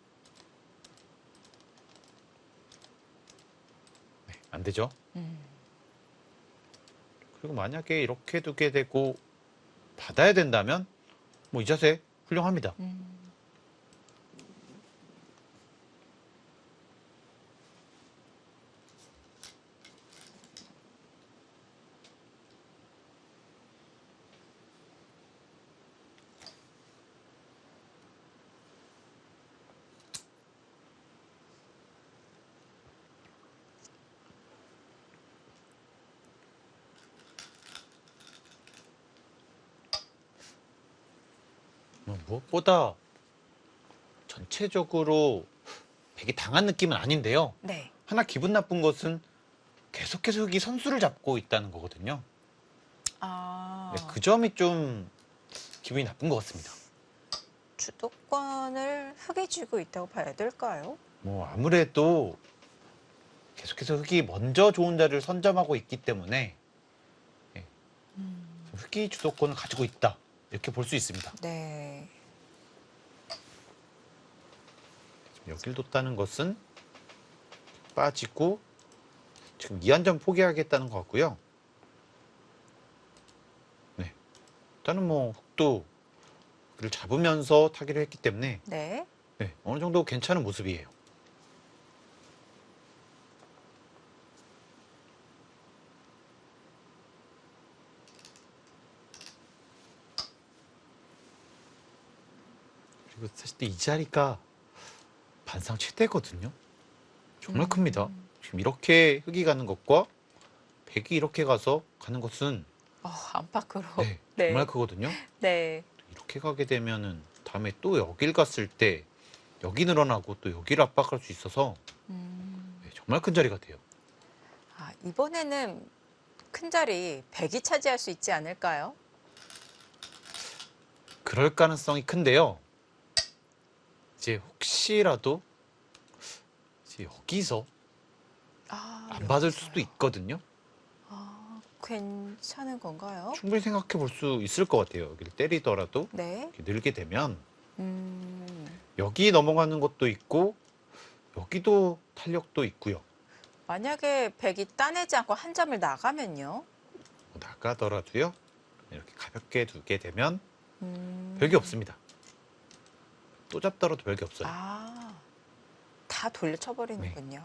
네, 안 되죠. 그리고 만약에 이렇게 두게 되고 받아야 된다면 뭐 이 자세 훌륭합니다. 무엇보다 전체적으로 백이 당한 느낌은 아닌데요. 네. 하나 기분 나쁜 것은 계속해서 흙이 선수를 잡고 있다는 거거든요. 아, 네, 그 점이 좀 기분이 나쁜 것 같습니다. 주도권을 흙이 쥐고 있다고 봐야 될까요? 뭐 아무래도 계속해서 흙이 먼저 좋은 자리를 선점하고 있기 때문에 예, 흙이 주도권을 가지고 있다 이렇게 볼 수 있습니다. 네. 여길 뒀다는 것은 빠지고 지금 2한점 포기하겠다는 것 같고요. 네, 일단은 뭐 흙도 를 잡으면서 타기를 했기 때문에 네. 네, 어느 정도 괜찮은 모습이에요. 그리고 사실 이 자리가 반상 최대거든요. 정말 큽니다. 지금 이렇게 흙이 가는 것과 백이 이렇게 가서 가는 것은 안팎으로. 네, 네. 정말 크거든요. 네. 이렇게 가게 되면은 다음에 또 여길 갔을 때 여기 늘어나고 또 여기를 압박할 수 있어서 네, 정말 큰 자리가 돼요. 아, 이번에는 큰 자리 100이 차지할 수 있지 않을까요? 그럴 가능성이 큰데요. 이제 혹시라도 이제 여기서 안 받을 수도 있거든요. 괜찮은 건가요? 충분히 생각해 볼 수 있을 것 같아요. 여기를 때리더라도 네. 이렇게 늘게 되면 음, 여기 넘어가는 것도 있고 여기도 탄력도 있고요. 만약에 백이 따내지 않고 한 점을 나가면요? 뭐 나가더라도요. 이렇게 가볍게 두게 되면 음, 별게 없습니다. 또 잡더라도 별게 없어요. 아, 다 돌려쳐버리는군요.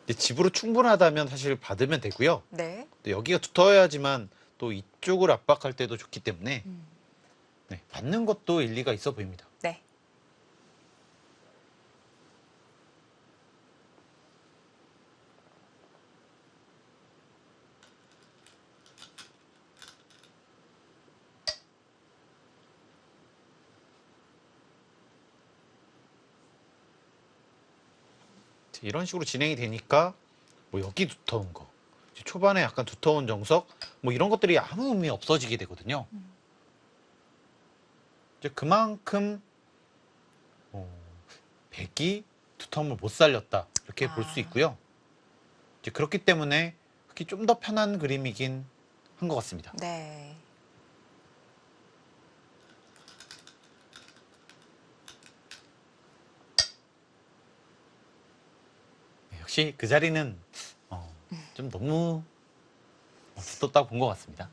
이제 집으로 충분하다면 사실 받으면 되고요. 네. 또 여기가 붙어야지만 또 이쪽을 압박할 때도 좋기 때문에 음, 네, 받는 것도 일리가 있어 보입니다. 네. 이런 식으로 진행이 되니까 뭐 여기 두터운 거, 초반에 약간 두터운 정석, 뭐 이런 것들이 아무 의미 없어지게 되거든요. 이제 그만큼 백이 두터움을 못 살렸다 이렇게 볼 수 아. 있고요. 이제 그렇기 때문에 흑이 좀 더 편한 그림이긴 한 것 같습니다. 네. 역시 그 자리는 좀 너무 붙었다고 본 것 같습니다.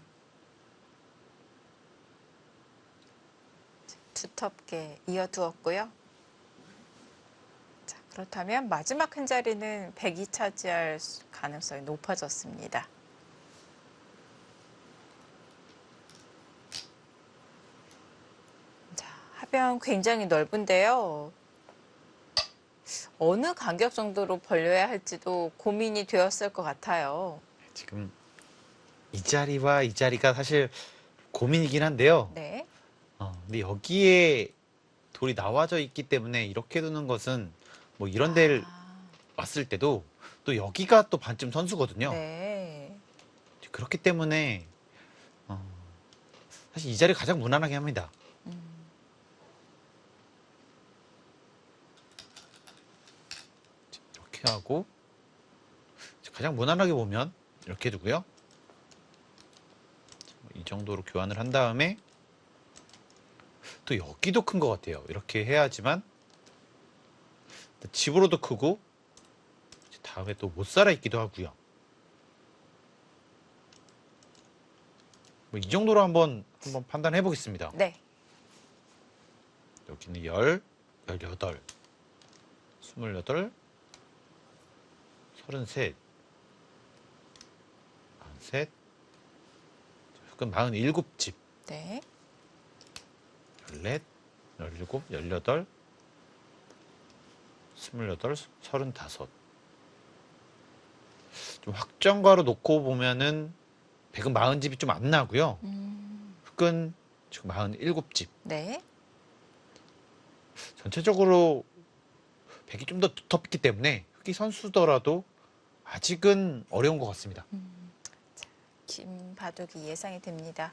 두텁게 이어두었고요. 자, 그렇다면 마지막 한 자리는 백이 차지할 가능성이 높아졌습니다. 자, 하변 굉장히 넓은데요. 어느 간격 정도로 벌려야 할지도 고민이 되었을 것 같아요. 지금 이 자리와 이 자리가 사실 고민이긴 한데요. 네. 근데 여기에 돌이 나와져 있기 때문에 이렇게 두는 것은 뭐 이런 데를 아, 왔을 때도 또 여기가 또 반쯤 선수거든요. 네. 그렇기 때문에 사실 이 자리가 가장 무난하게 합니다. 음, 이렇게 하고 가장 무난하게 보면 이렇게 두고요. 이 정도로 교환을 한 다음에 또 여기도 큰 것 같아요. 이렇게 해야지만 집으로도 크고 다음에 또 못 살아 있기도 하고요. 뭐 이 정도로 한번 판단해 보겠습니다. 네. 여기는 10, 18, 28, 33, 43, 그럼 47집, 네. 14, 17, 18, 28, 35. 좀 확정가로 놓고 보면은 100은 40집이 좀 안 나고요. 흑은 지금 47집. 네. 전체적으로 100이 좀 더 두텁기 때문에 흑이 선수더라도 아직은 어려운 것 같습니다. 긴 바둑이 예상이 됩니다.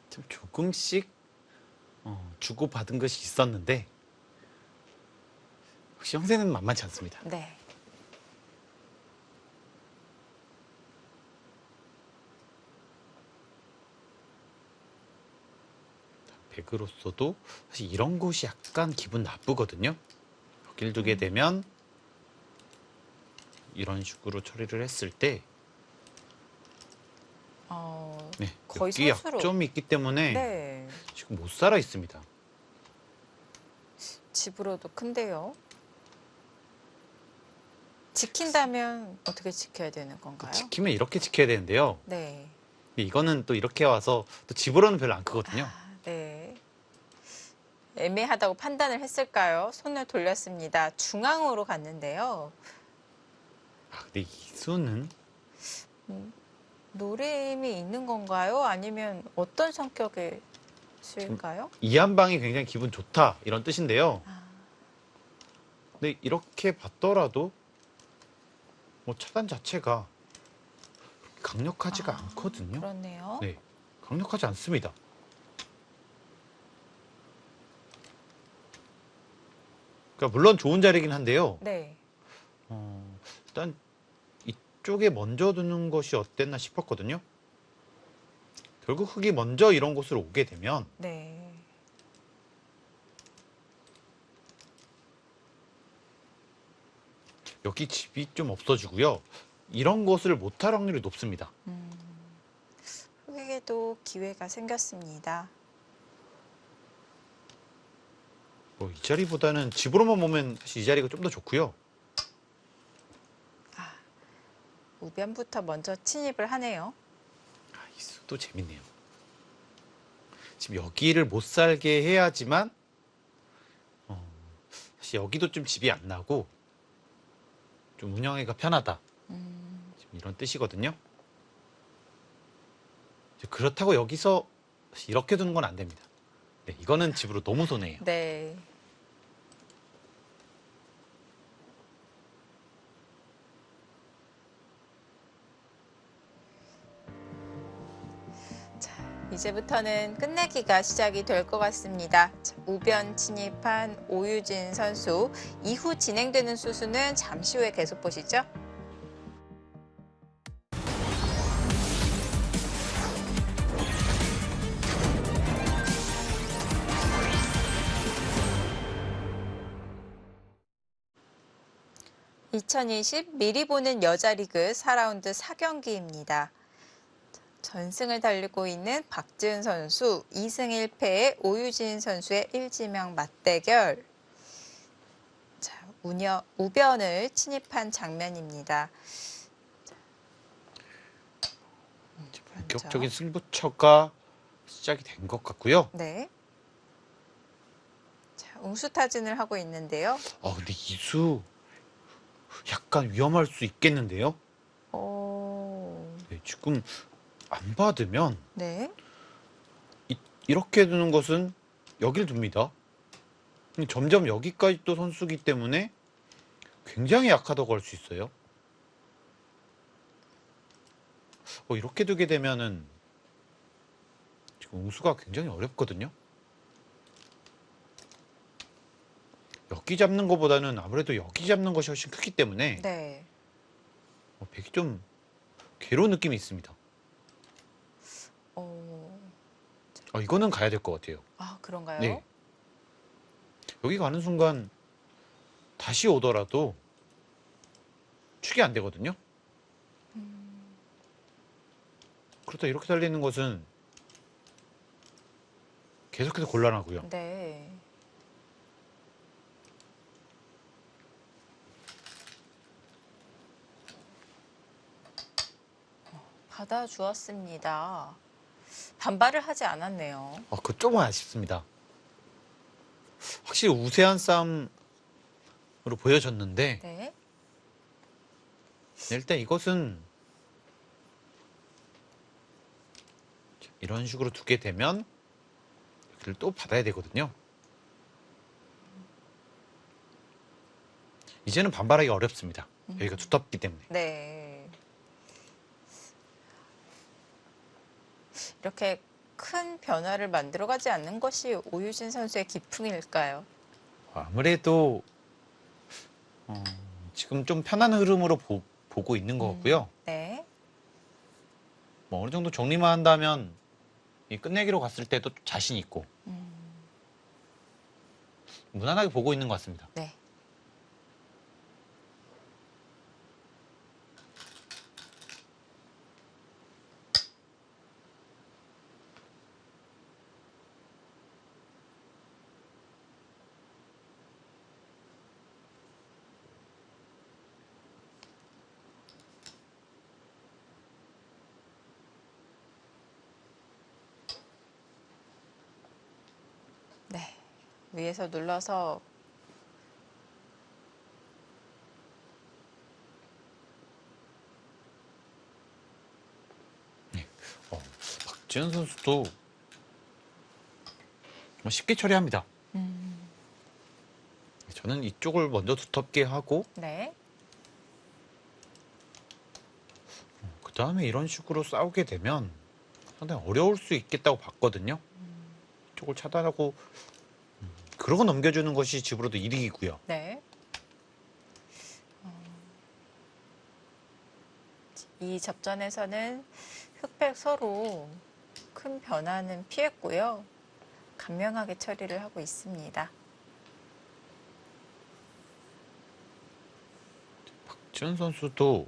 좀 조금씩 주고받은 것이 있었는데 혹시 형세는 만만치 않습니다. 네. 백으로서도 사실 이런 곳이 약간 기분 나쁘거든요. 여길 두게 되면 이런 식으로 처리를 했을 때 네, 거의 여기 선수로. 약점이 있기 때문에 네. 지금 못 살아 있습니다. 집으로도 큰데요. 지킨다면 어떻게 지켜야 되는 건가요? 지키면 이렇게 지켜야 되는데요. 네. 근데 이거는 또 이렇게 와서 또 집으로는 별로 안 크거든요. 아, 네. 애매하다고 판단을 했을까요? 손을 돌렸습니다. 중앙으로 갔는데요. 근데 이수는 노림이 있는 건가요? 아니면 어떤 성격의 수일까요? 이 한 방이 굉장히 기분 좋다 이런 뜻인데요. 근데 이렇게 봤더라도 뭐 차단 자체가 강력하지가 않거든요. 그렇네요. 네, 강력하지 않습니다. 그러니까 물론 좋은 자리긴 한데요. 네. 일단 이쪽에 먼저 두는 것이 어땠나 싶었거든요. 결국 흙이 먼저 이런 곳으로 오게 되면 네. 여기 집이 좀 없어지고요. 이런 것을 못할 확률이 높습니다. 흙에게도 기회가 생겼습니다. 뭐 이 자리보다는 집으로만 보면 사실 이 자리가 좀 더 좋고요. 우변부터 먼저 침입을 하네요. 이 수도 재밌네요. 지금 여기를 못 살게 해야지만 사실 여기도 좀 집이 안 나고 좀 운영하기가 편하다. 지금 이런 뜻이거든요. 그렇다고 여기서 이렇게 두는 건 안 됩니다. 네, 이거는 집으로 너무 손해예요. 네. 자, 이제부터는 끝내기가 시작이 될 것 같습니다. 자, 우변 침입한 오유진 선수, 이후 진행되는 수수는 잠시 후에 계속 보시죠. (2020) 미리 보는 여자리그 4라운드 4경기입니다. 전승을 달리고 있는 박지은 선수, 2승 1패의 오유진 선수의 일지명 맞대결. 자, 우변을 침입한 장면입니다. 본격적인 승부처가 시작이 된 것 같고요. 네. 자, 웅수타진을 하고 있는데요. 근데 이수 약간 위험할 수 있겠는데요. 네, 지금 안 받으면 네. 이렇게 두는 것은 여길 둡니다. 근데 점점 여기까지 또 선수기 때문에 굉장히 약하다고 할 수 있어요. 이렇게 두게 되면은 지금 웅수가 굉장히 어렵거든요. 여기 잡는 것보다는 아무래도 여기 잡는 것이 훨씬 크기 때문에 네. 백이 좀 괴로운 느낌이 있습니다. 이거는 가야 될 것 같아요. 그런가요? 네. 여기 가는 순간 다시 오더라도 축이 안 되거든요. 그렇다 이렇게 달리는 것은 계속해서 곤란하고요. 네. 받아주었습니다. 반발을 하지 않았네요. 그거 조금 아쉽습니다. 확실히 우세한 싸움으로 보여졌는데 네. 일단 이것은 이런 식으로 두게 되면 여기를 또 받아야 되거든요. 이제는 반발하기 어렵습니다. 여기가 두텁기 때문에. 네. 이렇게 큰 변화를 만들어가지 않는 것이 오유진 선수의 기풍일까요? 아무래도 지금 좀 편한 흐름으로 보고 있는 것 같고요. 네. 뭐 어느 정도 정리만 한다면 이 끝내기로 갔을 때도 자신 있고 무난하게 보고 있는 것 같습니다. 네. 네. 위에서 눌러서 박지현 선수도 쉽게 처리합니다. 저는 이쪽을 먼저 두텁게 하고 네. 그 다음에 이런 식으로 싸우게 되면 상당히 어려울 수 있겠다고 봤거든요. 이쪽을 차단하고 그러고 넘겨주는 것이 집으로도 이득이고요. 네. 이 접전에서는 흑백 서로 큰 변화는 피했고요. 간명하게 처리를 하고 있습니다. 박지현 선수도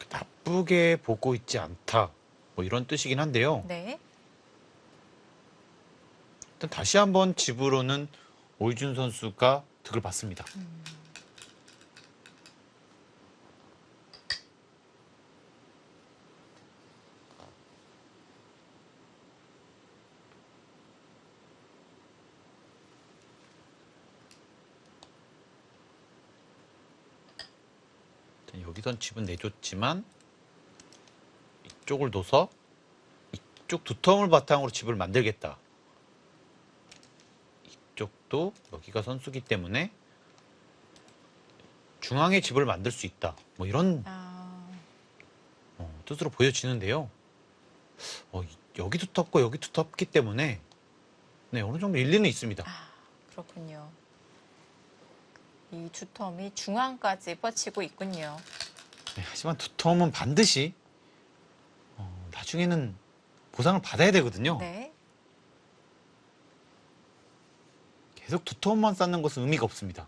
나쁘게 보고 있지 않다. 뭐 이런 뜻이긴 한데요. 네. 일단 다시 한번 집으로는 오이준 선수가 득을 받습니다. 여기선 집은 내줬지만 이쪽을 둬서 이쪽 두텀을 바탕으로 집을 만들겠다. 이쪽도 여기가 선수기 때문에 중앙에 집을 만들 수 있다. 뭐 이런 뜻으로 보여지는데요. 여기 두텁고 여기 두텁기 때문에 네, 어느 정도 일리는 있습니다. 그렇군요. 이 두텀이 중앙까지 뻗치고 있군요. 네, 하지만 두텀은 반드시 나중에는 보상을 받아야 되거든요. 네. 계속 두텀만 쌓는 것은 의미가 없습니다.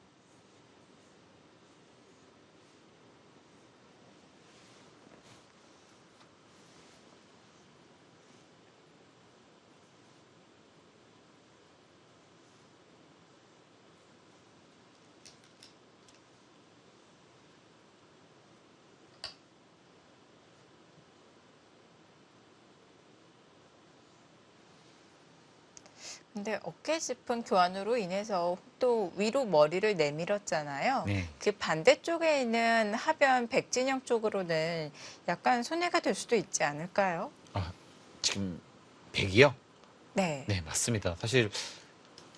근데 어깨 짚은 교환으로 인해서 또 위로 머리를 내밀었잖아요. 네. 그 반대쪽에 있는 하변 백진영 쪽으로는 약간 손해가 될 수도 있지 않을까요? 지금 100이요? 네. 네, 맞습니다. 사실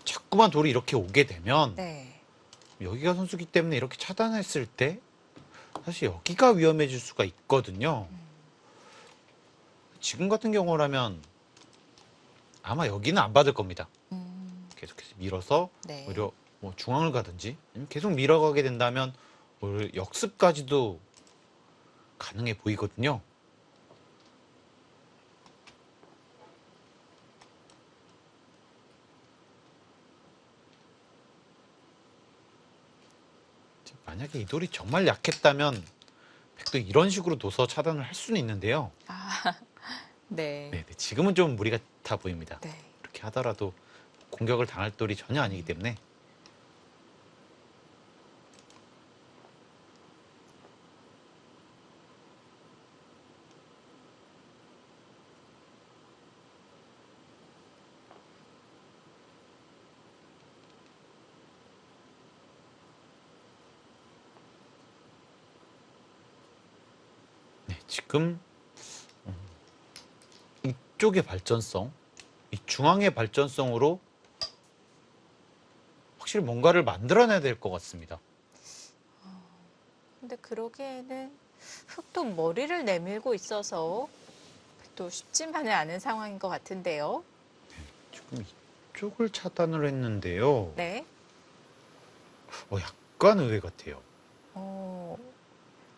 자꾸만 돌이 이렇게 오게 되면 네. 여기가 선수기 때문에 이렇게 차단했을 때 사실 여기가 위험해질 수가 있거든요. 지금 같은 경우라면 아마 여기는 안 받을 겁니다. 계속해서 밀어서 네. 오히려 뭐 중앙을 가든지 아니면 계속 밀어가게 된다면 오히려 역습까지도 가능해 보이거든요. 만약에 이 돌이 정말 약했다면 백도 이런 식으로 둬서 차단을 할 수는 있는데요. 네. 네, 지금은 좀 무리 같아 보입니다. 네. 이렇게 하더라도 공격을 당할 돌이 전혀 아니기 때문에 네, 지금 이쪽의 발전성, 이 중앙의 발전성으로 확실히 뭔가를 만들어내야 될 것 같습니다. 근데 그러기에는 흑도 머리를 내밀고 있어서 또 쉽지만은 않은 상황인 것 같은데요. 지금 이쪽을 차단을 했는데요. 네. 약간 의외 같아요.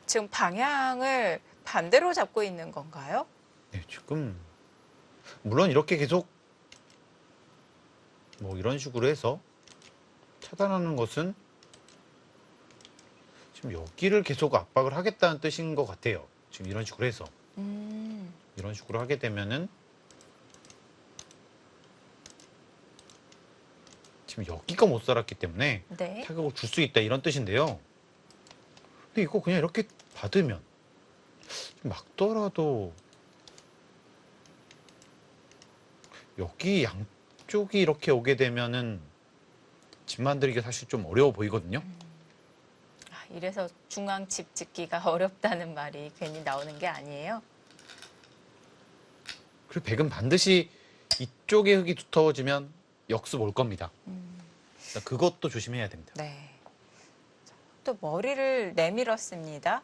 지금 방향을 반대로 잡고 있는 건가요? 네, 지금 물론 이렇게 계속 뭐 이런 식으로 해서 차단하는 것은 지금 여기를 계속 압박을 하겠다는 뜻인 것 같아요. 지금 이런 식으로 해서 이런 식으로 하게 되면은 지금 여기가 못 살았기 때문에 네. 타격을 줄 수 있다 이런 뜻인데요. 근데 이거 그냥 이렇게 받으면 막더라도 여기 양쪽이 이렇게 오게 되면은 집 만들기가 사실 좀 어려워 보이거든요. 이래서 중앙 집 짓기가 어렵다는 말이 괜히 나오는 게 아니에요. 그리고 백은 반드시 이쪽에 흙이 두터워지면 역습 올 겁니다. 그러니까 그것도 조심해야 됩니다. 네. 또 머리를 내밀었습니다.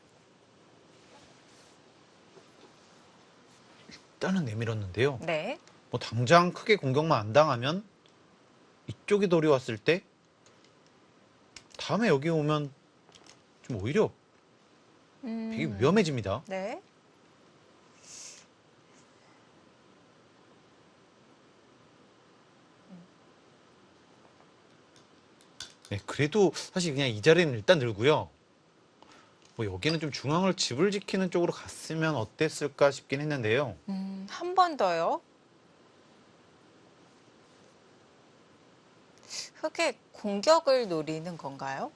일단은 내밀었는데요. 네. 뭐 당장 크게 공격만 안 당하면 이쪽에 돌이 왔을 때 다음에 여기 오면 좀 오히려 되게 위험해집니다. 네. 네, 그래도 사실 그냥 이 자리는 일단 늘고요. 뭐 여기는 좀 중앙을 집을 지키는 쪽으로 갔으면 어땠을까 싶긴 했는데요. 한 번 더요. 흑의 공격을 노리는 건가요?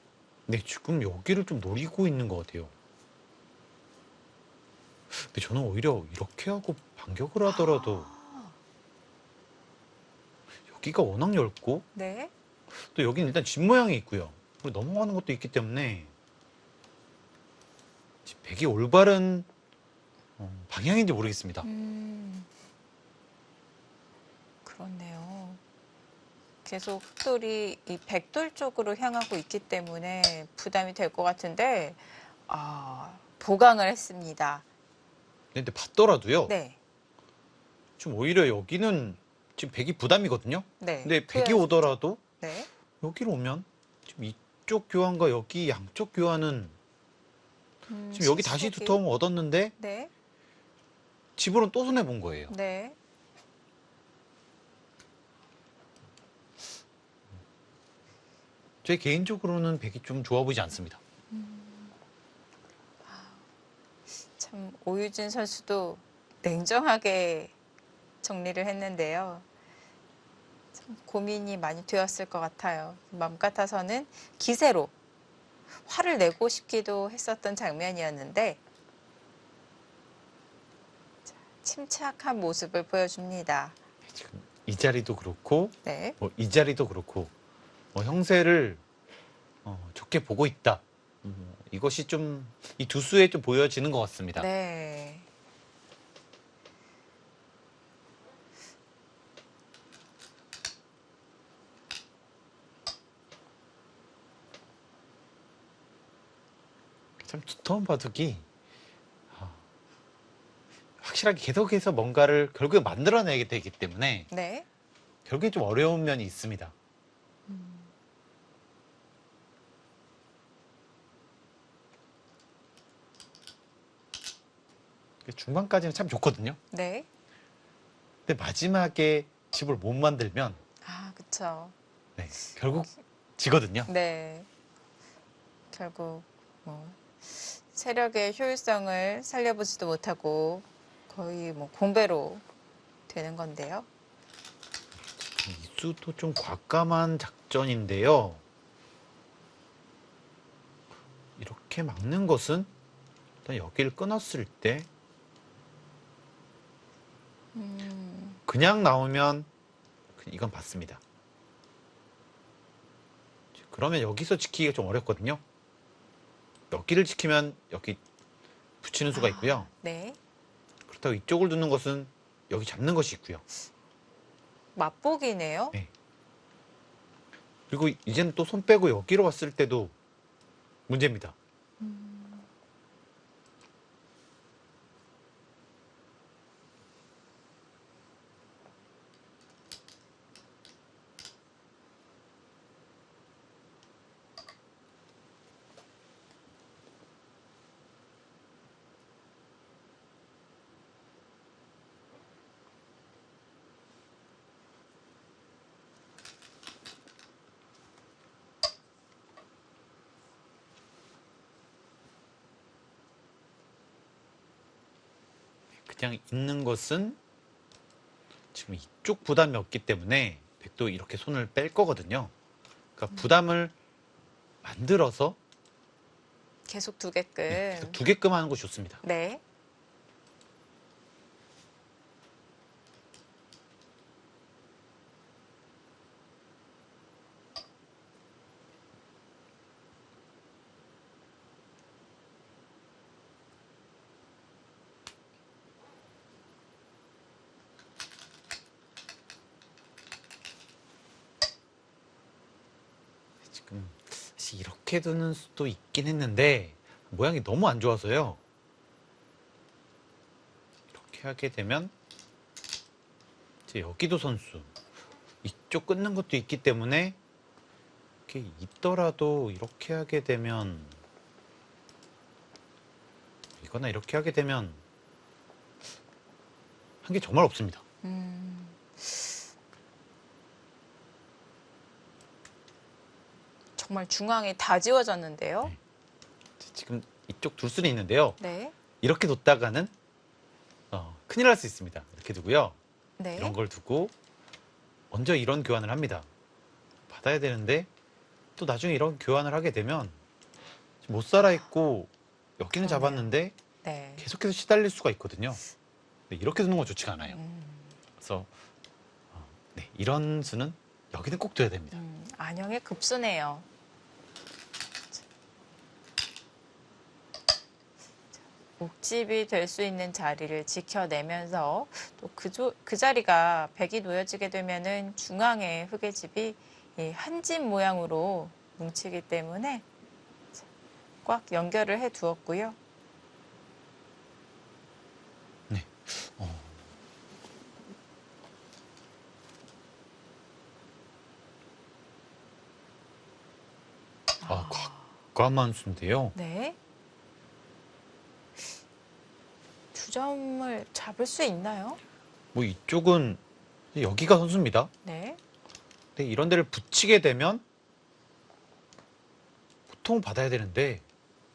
네, 지금 여기를 좀 노리고 있는 것 같아요. 근데 저는 오히려 이렇게 하고 반격을 하더라도 여기가 워낙 넓고 네. 또 여기는 일단 집 모양이 있고요. 그리고 넘어가는 것도 있기 때문에 지금 백이 올바른 방향인지 모르겠습니다. 그렇네요. 계속 흑돌이 이 백돌 쪽으로 향하고 있기 때문에 부담이 될 것 같은데, 보강을 했습니다. 근데 봤더라도요. 네. 좀 오히려 여기는 지금 백이 부담이거든요. 네. 근데 백이 투여했죠. 오더라도 네. 여기로 오면 지금 이쪽 교환과 여기 양쪽 교환은 지금 여기 다시 실속이. 두터움 얻었는데 네. 집으로는 또 손해 본 거예요. 네. 제 개인적으로는 백이 좀 좋아 보이지 않습니다. 참 오유진 선수도 냉정하게 정리를 했는데요. 참 고민이 많이 되었을 것 같아요. 맘 같아서는 기세로 화를 내고 싶기도 했었던 장면이었는데 자, 침착한 모습을 보여줍니다. 지금 이 자리도 그렇고 네. 이 자리도 그렇고 형세를 좋게 보고 있다. 이것이 좀 이 두 수에 좀 보여지는 것 같습니다. 네. 참 두터운 바둑이 확실하게 계속해서 뭔가를 결국에 만들어내게 되기 때문에 네. 결국에 좀 어려운 면이 있습니다. 중반까지는 참 좋거든요. 네. 근데 마지막에 집을 못 만들면 그쵸. 네, 결국 지거든요. 네. 결국 뭐 세력의 효율성을 살려보지도 못하고 거의 뭐 공배로 되는 건데요. 이 수도 좀 과감한 작전인데요. 이렇게 막는 것은 일단 여기를 끊었을 때 그냥 나오면 이건 받습니다. 그러면 여기서 지키기가 좀 어렵거든요. 여기를 지키면 여기 붙이는 수가 있고요. 네. 그렇다고 이쪽을 두는 것은 여기 잡는 것이 있고요. 맛보기네요. 네. 그리고 이제는 또 손 빼고 여기로 왔을 때도 문제입니다. 그냥 있는 것은 지금 이쪽 부담이 없기 때문에 백도 이렇게 손을 뺄 거거든요. 그러니까 부담을 만들어서 계속 두게끔. 두게끔 하는 것이 좋습니다. 네. 이렇게 두는 수도 있긴 했는데 모양이 너무 안 좋아서요. 이렇게 하게 되면 이제 여기도 선수 이쪽 끊는 것도 있기 때문에 이렇게 있더라도 이렇게 하게 되면 이거나 이렇게 하게 되면 한 게 정말 없습니다. 정말 중앙이 다 지워졌는데요. 네. 지금 이쪽 둘 수는 있는데요. 네. 이렇게 뒀다가는 큰일 날 수 있습니다. 이렇게 두고요. 네. 이런 걸 두고 먼저 이런 교환을 합니다. 받아야 되는데 또 나중에 이런 교환을 하게 되면 못 살아 있고 여기는 그러네요. 잡았는데 네. 계속해서 시달릴 수가 있거든요. 근데 이렇게 두는 건 좋지가 않아요. 그래서 네, 이런 수는 여기는 꼭 둬야 됩니다. 안영의 급수네요. 옥집이 될 수 있는 자리를 지켜내면서 또 그 자리가 백이 놓여지게 되면은 중앙에 흑의 집이 한 집 모양으로 뭉치기 때문에 꽉 연결을 해 두었고요. 네. 과감한 수인데요. 네. 두 점을 잡을 수 있나요? 뭐 이쪽은 여기가 선수입니다. 네. 근데 이런 데를 붙이게 되면 보통 받아야 되는데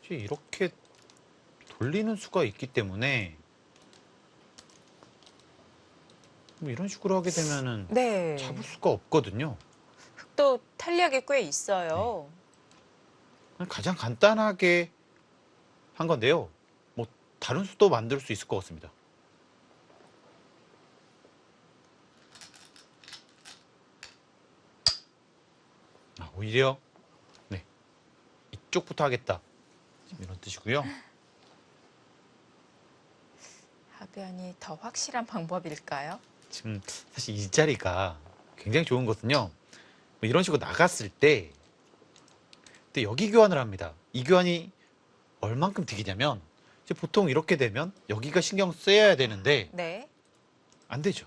이렇게 돌리는 수가 있기 때문에 뭐 이런 식으로 하게 되면은 네. 잡을 수가 없거든요. 흑도 탄력이 꽤 있어요. 가장 간단하게 한 건데요. 뭐 다른 수도 만들 수 있을 것 같습니다. 오히려 네 이쪽부터 하겠다 이런 뜻이고요. 하변이 더 확실한 방법일까요? 지금 사실 이 자리가 굉장히 좋은 것은요. 뭐 이런 식으로 나갔을 때 근데 여기 교환을 합니다. 이 교환이 얼만큼 득이냐면 이제 보통 이렇게 되면 여기가 신경 쓰여야 되는데 네. 안 되죠.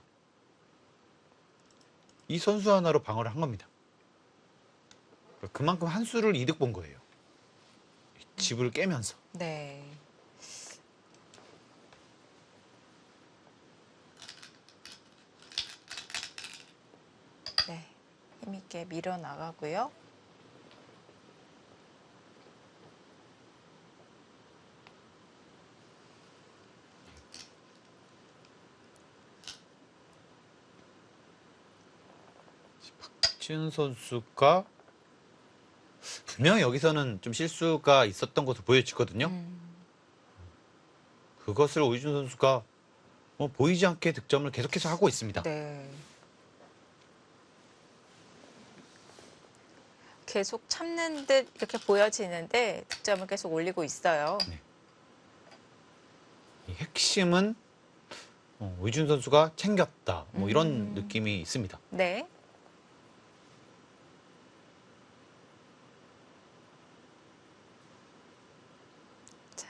이 선수 하나로 방어를 한 겁니다. 그만큼 한 수를 이득 본 거예요. 집을 깨면서. 네. 네. 힘있게 밀어 나가고요. 박지훈 선수가 분명히 여기서는 좀 실수가 있었던 것으로 보여지거든요. 그것을 오이준 선수가 뭐 보이지 않게 득점을 계속해서 하고 있습니다. 네. 계속 참는 듯 이렇게 보여지는데 득점을 계속 올리고 있어요. 이 핵심은 오이준 선수가 챙겼다. 뭐 이런 느낌이 있습니다. 네. 자,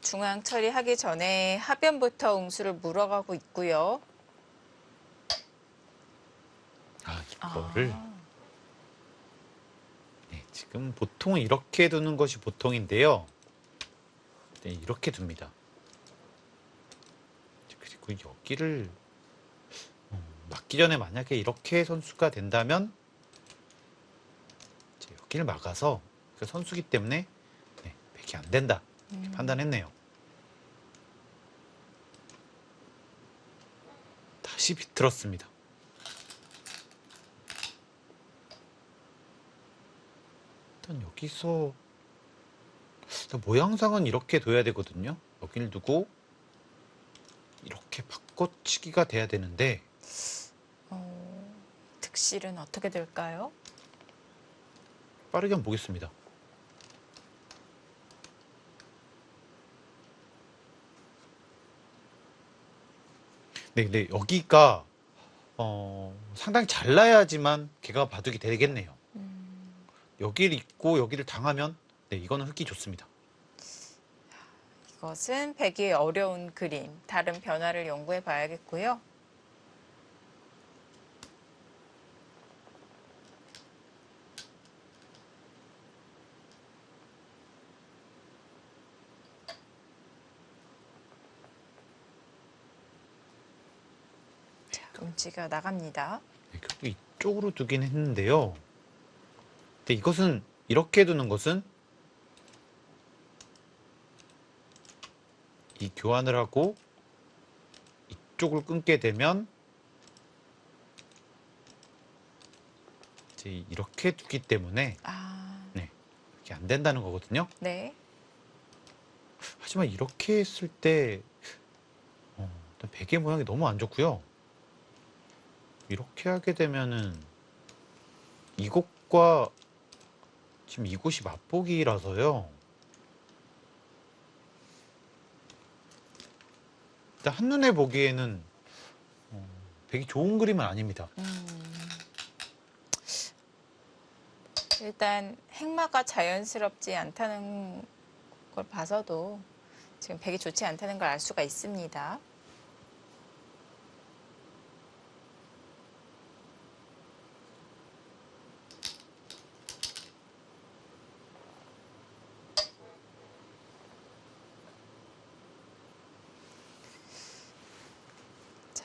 중앙 처리하기 전에 하변부터 웅수를 물어가고 있고요. 이거를 네, 지금 보통은 이렇게 두는 것이 보통인데요. 네, 이렇게 둡니다. 그리고 여기를 막기 전에 만약에 이렇게 선수가 된다면 이제 여기를 막아서 그 선수기 때문에 네, 백이 안 된다 이렇게 판단했네요. 다시 비틀었습니다. 일단 여기서 모양상은 이렇게 둬야 되거든요. 여기를 두고 이렇게 바꿔치기가 돼야 되는데 득실은 어떻게 될까요? 빠르게 한번 보겠습니다. 네, 근데 여기가 상당히 잘 나야지만 개가 바둑이 되겠네요. 여기를 있고 여기를 당하면 네, 이거는 흙이 좋습니다. 이것은 배기의 어려운 그림. 다른 변화를 연구해 봐야겠고요. 자, 음지가 나갑니다. 네, 결국 이쪽으로 두긴 했는데요. 근데 이것은 이렇게 두는 것은 이 교환을 하고 이쪽을 끊게 되면 이제 이렇게 두기 때문에 네, 이렇게 안 된다는 거거든요. 네. 하지만 이렇게 했을 때 일단 베개 모양이 너무 안 좋고요. 이렇게 하게 되면은 이곳과 지금 이곳이 맛보기라서요. 일단 한눈에 보기에는 되게 좋은 그림은 아닙니다. 일단 행마가 자연스럽지 않다는 걸 봐서도 지금 백이 좋지 않다는 걸 알 수가 있습니다. 자,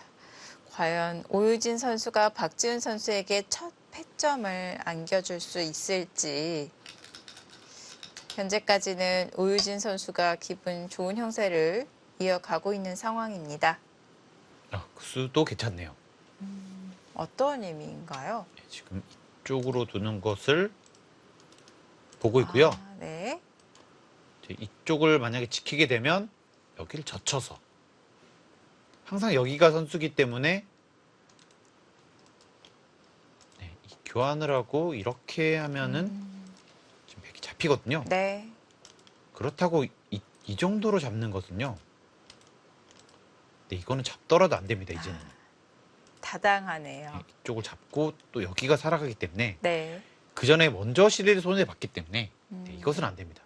과연 오유진 선수가 박지훈 선수에게 첫 패점을 안겨줄 수 있을지. 현재까지는 오유진 선수가 기분 좋은 형세를 이어가고 있는 상황입니다. 구수도 괜찮네요. 어떤 의미인가요? 네, 지금 이쪽으로 두는 것을 보고 있고요. 네. 이제 이쪽을 만약에 지키게 되면 여기를 젖혀서 항상 여기가 선수기 때문에 네, 이 교환을 하고 이렇게 하면은 지금 백이 잡히거든요. 네. 그렇다고 이 정도로 잡는 것은요. 네, 이거는 잡더라도 안 됩니다. 이제는. 타당하네요. 네, 이쪽을 잡고 또 여기가 살아가기 때문에 네. 그 전에 먼저 시리를 손에 봤기 때문에 네, 이것은 안 됩니다.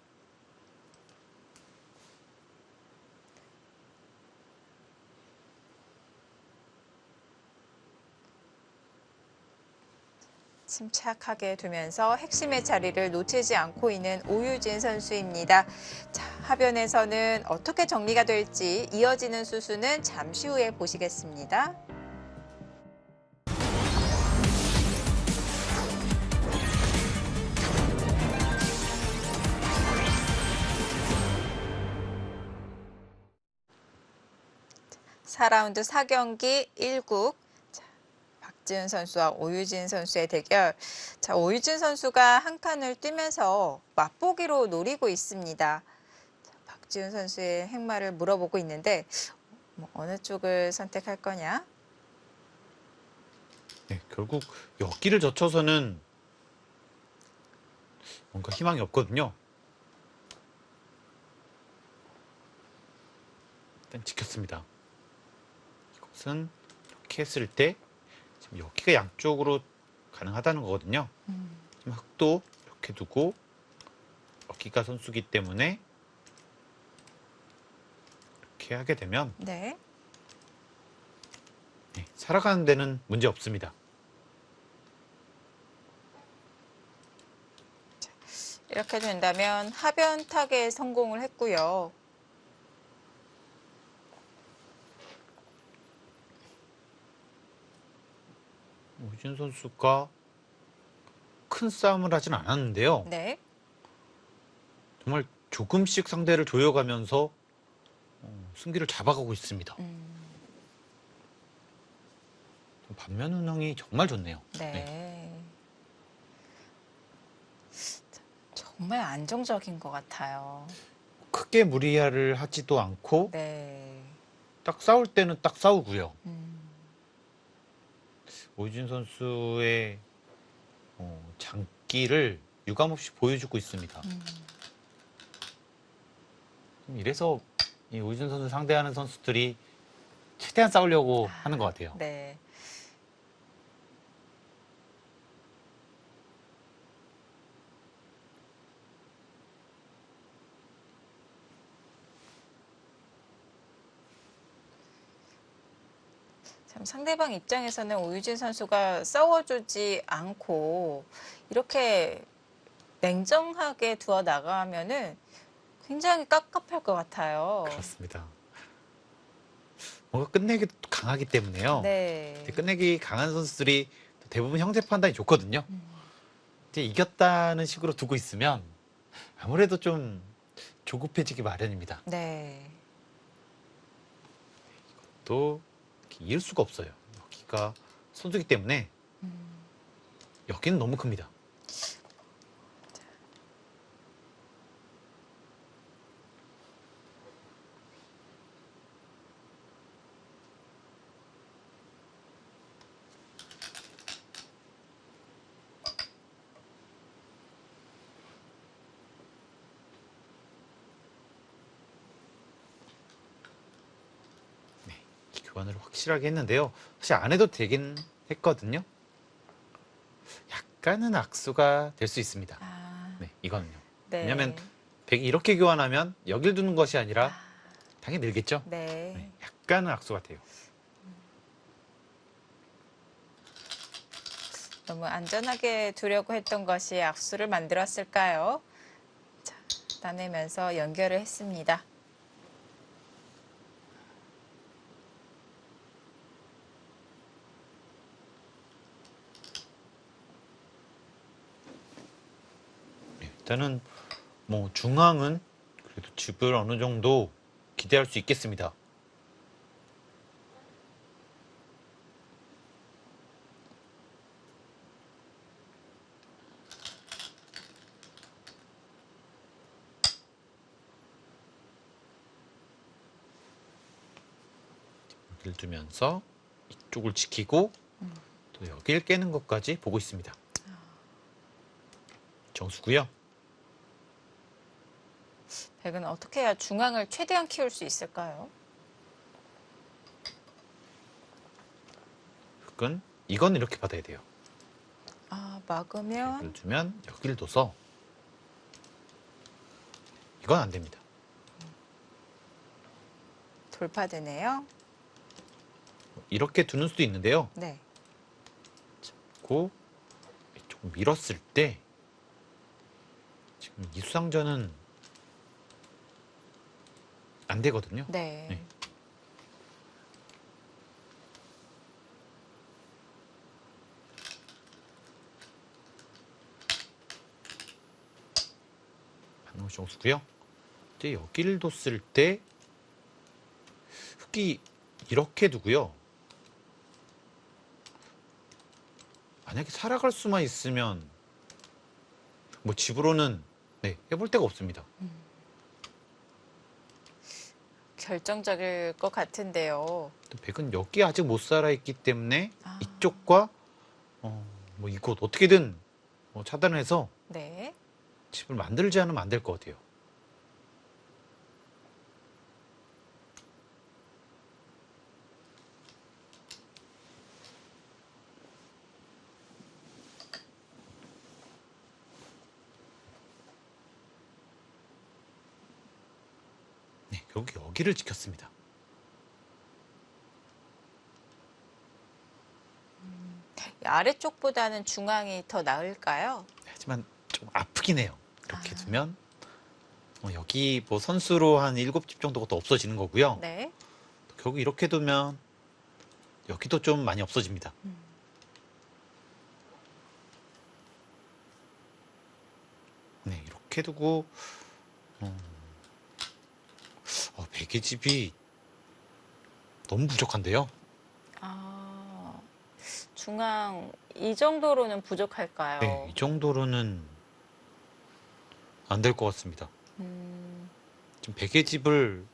침착하게 두면서 핵심의 자리를 놓치지 않고 있는 오유진 선수입니다. 자, 하변에서는 어떻게 정리가 될지 이어지는 수수는 잠시 후에 보시겠습니다. (4라운드) 4경기 1국. 박지훈 선수와 오유진 선수의 대결. 자, 오유진 선수가 한 칸을 뛰면서 맛보기로 노리고 있습니다. 자, 박지훈 선수의 행마를 물어보고 있는데 어느 쪽을 선택할 거냐? 네, 결국 여기를 젖혀서는 뭔가 희망이 없거든요. 일단 지켰습니다. 이것은 이렇게 했을 때 지금 여기가 양쪽으로 가능하다는 거거든요. 지금 흙도 이렇게 두고 여기가 선수기 때문에 이렇게 하게 되면 네. 네, 살아가는 데는 문제 없습니다. 이렇게 된다면 하변 타개에 성공을 했고요. 오유진 선수가 큰 싸움을 하진 않았는데요. 네. 정말 조금씩 상대를 조여가면서 승기를 잡아가고 있습니다. 반면 운영이 정말 좋네요. 네. 정말 안정적인 것 같아요. 크게 무리를 하지도 않고 네. 딱 싸울 때는 딱 싸우고요. 오유진 선수의 장기를 유감없이 보여주고 있습니다. 이래서 이 오유진 선수 상대하는 선수들이 최대한 싸우려고 하는 것 같아요. 네. 참 상대방 입장에서는 오유진 선수가 싸워주지 않고 이렇게 냉정하게 두어 나가면은 굉장히 깝깝할 것 같아요. 그렇습니다. 뭔가 끝내기 강하기 때문에요. 네. 근데 끝내기 강한 선수들이 대부분 형제 판단이 좋거든요. 이제 이겼다는 식으로 두고 있으면 아무래도 좀 조급해지기 마련입니다. 네. 또 이렇게 이을 수가 없어요. 여기가 선수기 때문에 여기는 너무 큽니다. 교환을 확실하게 했는데요. 사실 안 해도 되긴 했거든요. 약간은 악수가 될 수 있습니다. 아, 네, 이거는요. 네. 왜냐면 백이 이렇게 교환하면 여길 두는 것이 아니라 아, 당연히 늘겠죠. 네. 네, 약간은 악수 같아요. 너무 안전하게 두려고 했던 것이 악수를 만들었을까요? 자, 따내면서 연결을 했습니다. 네, 일단은 뭐 중앙은 그래도 집을 어느 정도 기대할 수 있겠습니다. 여기를 두면서 이쪽을 지키고 또 여기를 깨는 것까지 보고 있습니다. 정수고요. 백은 어떻게 해야 중앙을 최대한 키울 수 있을까요? 흑은 이건 이렇게 받아야 돼요. 아, 여기를 막으면 두면 여기를 둬서 이건 안 됩니다. 돌파되네요. 이렇게 두는 수도 있는데요. 네. 고 조금 밀었을 때 지금 이수상전은 안 되거든요. 네. 네. 반응 정수고요. 이제 여기를 뒀을 때 흑이 이렇게 두고요. 만약에 살아갈 수만 있으면 뭐 집으로는 네, 해볼 데가 없습니다. 결정적일 것 같은데요. 또 백은 여기 아직 못 살아 있기 때문에 아. 이쪽과 뭐 이곳 어떻게든 차단을 해서 네. 집을 만들지 않으면 안 될 것 같아요. 네, 결국 여기를 지켰습니다. 아래쪽보다는 중앙이 더 나을까요? 하지만 좀 아프긴 해요. 이렇게 아. 두면 여기 뭐 선수로 한 7집 정도가 또 없어지는 거고요. 네. 결국 이렇게 두면 여기도 좀 많이 없어집니다. 네, 이렇게 두고 백의 집이 너무 부족한데요. 아, 중앙 이 정도로는 부족할까요? 네, 이 정도로는 안 될 것 같습니다. 지금 백의 집을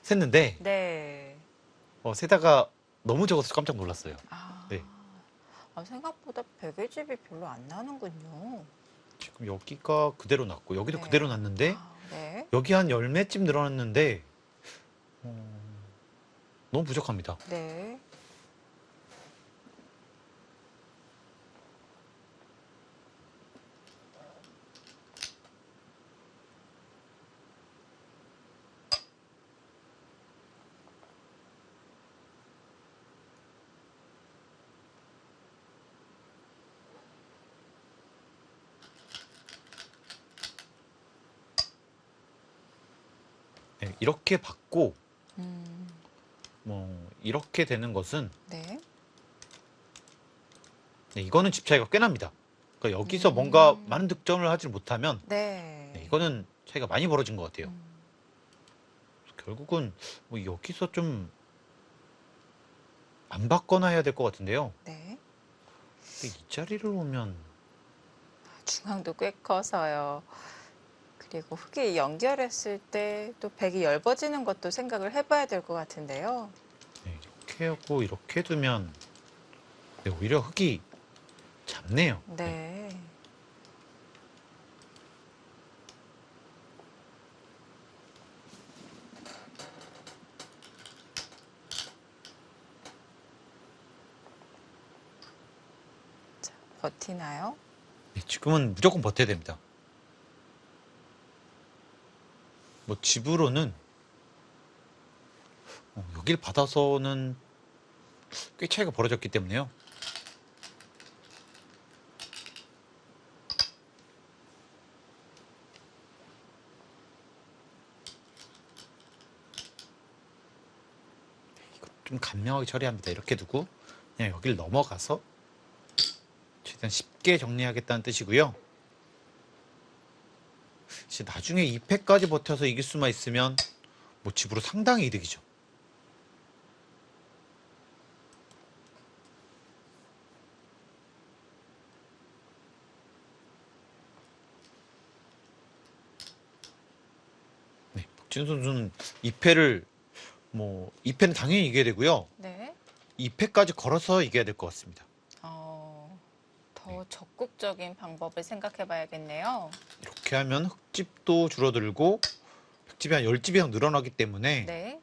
샜는데 네. 세다가 너무 적어서 깜짝 놀랐어요. 아, 네. 생각보다 백의 집이 별로 안 나는군요. 지금 여기가 그대로 났고 여기도 네. 그대로 났는데 아, 네. 여기 한 열매쯤 늘어났는데 너무 부족합니다. 네. 이렇게 받고 음, 뭐 이렇게 되는 것은 네. 네, 이거는 집 차이가 꽤 납니다. 그러니까 여기서 뭔가 많은 득점을 하지 못하면 네, 네. 이거는 차이가 많이 벌어진 것 같아요. 음, 결국은 뭐 여기서 좀 안 바꿔놔야 될 것 같은데요. 네. 근데 이 자리를 오면 중앙도 꽤 커서요. 그리고 흙이 연결했을 때 또 백이 얇아지는 것도 생각을 해봐야 될 것 같은데요. 네, 이렇게 하고 이렇게 두면 네, 오히려 흙이 작네요. 네. 네. 자, 버티나요? 네, 지금은 무조건 버텨야 됩니다. 뭐 집으로는 여길 받아서는 꽤 차이가 벌어졌기 때문에요. 이거 좀 간명하게 처리합니다. 이렇게 두고 그냥 여길 넘어가서 최대한 쉽게 정리하겠다는 뜻이고요. 이제 나중에 2패까지 버텨서 이길 수만 있으면 뭐 집으로 상당히 이득이죠. 네, 박지훈 선수는 2패를 뭐 2패는 당연히 이겨야 되고요. 네. 2패까지 걸어서 이겨야 될 것 같습니다. 더 적극적인 방법을 생각해 봐야겠네요. 이렇게 하면 흙집도 줄어들고 흙집이 한 10집 이상 늘어나기 때문에 네.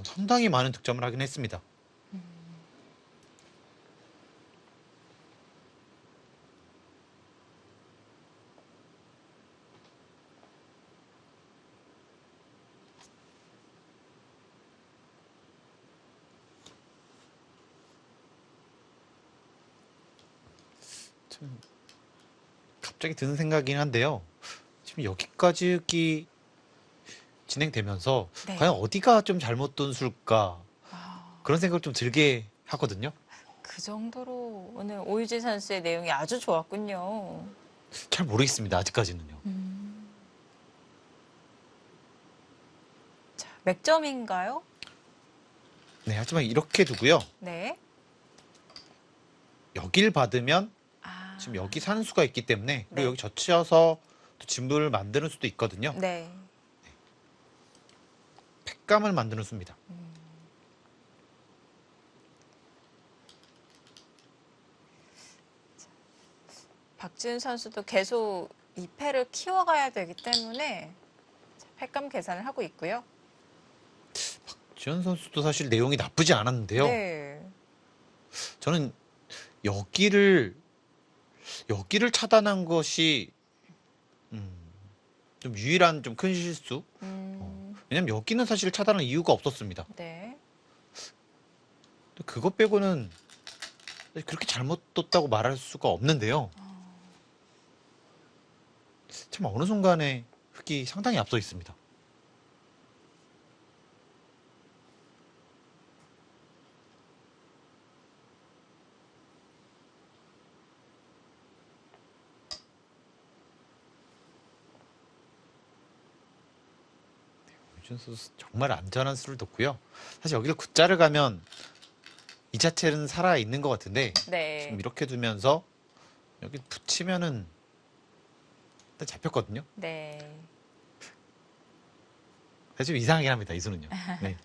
상당히 많은 득점을 하긴 했습니다. 참 갑자기 드는 생각이긴 한데요. 지금 여기까지 흙이 진행되면서 네. 과연 어디가 좀 잘못 둔 수일까 아, 그런 생각을 좀 들게 하거든요. 그 정도로 오늘 오유지 선수의 내용이 아주 좋았군요. 잘 모르겠습니다. 아직까지는요. 자, 몇 점인가요? 네, 하지만 이렇게 두고요. 네. 여길 받으면 아, 지금 여기 사는 수가 있기 때문에 그리고 네. 여기 젖혀서 또 진부를 만드는 수도 있거든요. 네. 팩감을 만드는 수입니다. 박지훈 선수도 계속 이 패를 키워가야 되기 때문에 팩감 계산을 하고 있고요. 지현 선수도 사실 내용이 나쁘지 않았는데요. 네. 저는 여기를 차단한 것이 좀 유일한 좀 큰 실수. 왜냐면 여기는 사실 차단할 이유가 없었습니다. 네. 그것 빼고는 그렇게 잘못 뒀다고 말할 수가 없는데요. 참 어느 순간에 흙이 상당히 앞서 있습니다. 오유준 선수 정말 안전한 수를 뒀고요. 사실 여기를 굿자를 가면 이 자체는 살아 있는 것 같은데 네. 지금 이렇게 두면서 여기 붙이면은 일단 잡혔거든요. 네. 좀 이상하긴 합니다. 이 수는요. 네.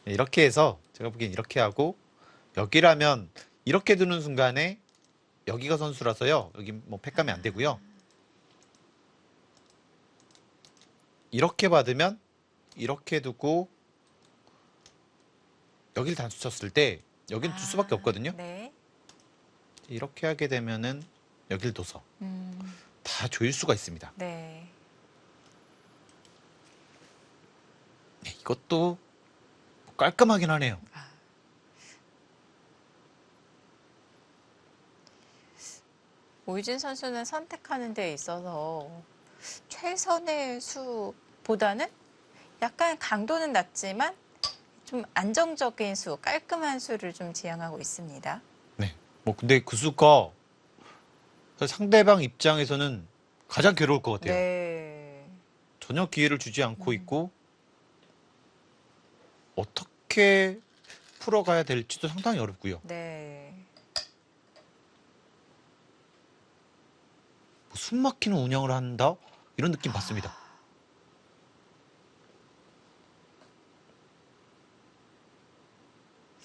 네, 이렇게 해서 제가 보기엔 이렇게 하고 여기라면 이렇게 두는 순간에 여기가 선수라서요. 여기 뭐 팩감이 안 되고요. 이렇게 받으면 이렇게 두고 여기를 단수 쳤을 때 여기는 둘 수밖에 없거든요. 네. 이렇게 하게 되면은 여기를 둬서 음, 다 조일 수가 있습니다. 네. 네, 이것도 깔끔하긴 하네요. 오유진 선수는 선택하는 데 있어서 최선의 수보다는 약간 강도는 낮지만 좀 안정적인 수, 깔끔한 수를 좀 지향하고 있습니다. 네. 뭐 근데 그 수가 상대방 입장에서는 가장 괴로울 것 같아요. 네. 전혀 기회를 주지 않고 있고 어떻게 풀어가야 될지도 상당히 어렵고요. 네. 뭐 숨막히는 운영을 한다? 이런 느낌 받습니다.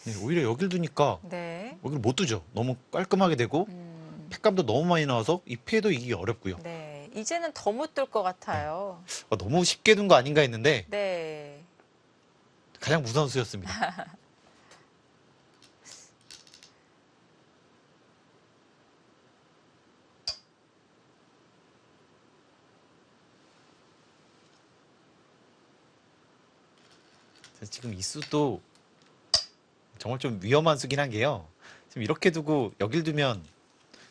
네, 오히려 여길 두니까 네. 여기를 못 두죠. 너무 깔끔하게 되고 팩감도 너무 많이 나와서 이 피해도 이기기 어렵고요. 네. 이제는 더 못 들 것 같아요. 너무 쉽게 둔 거 아닌가 했는데 네. 가장 무서운 수였습니다. 지금 이 수도 정말 좀 위험한 수긴 한 게요. 지금 이렇게 두고 여길 두면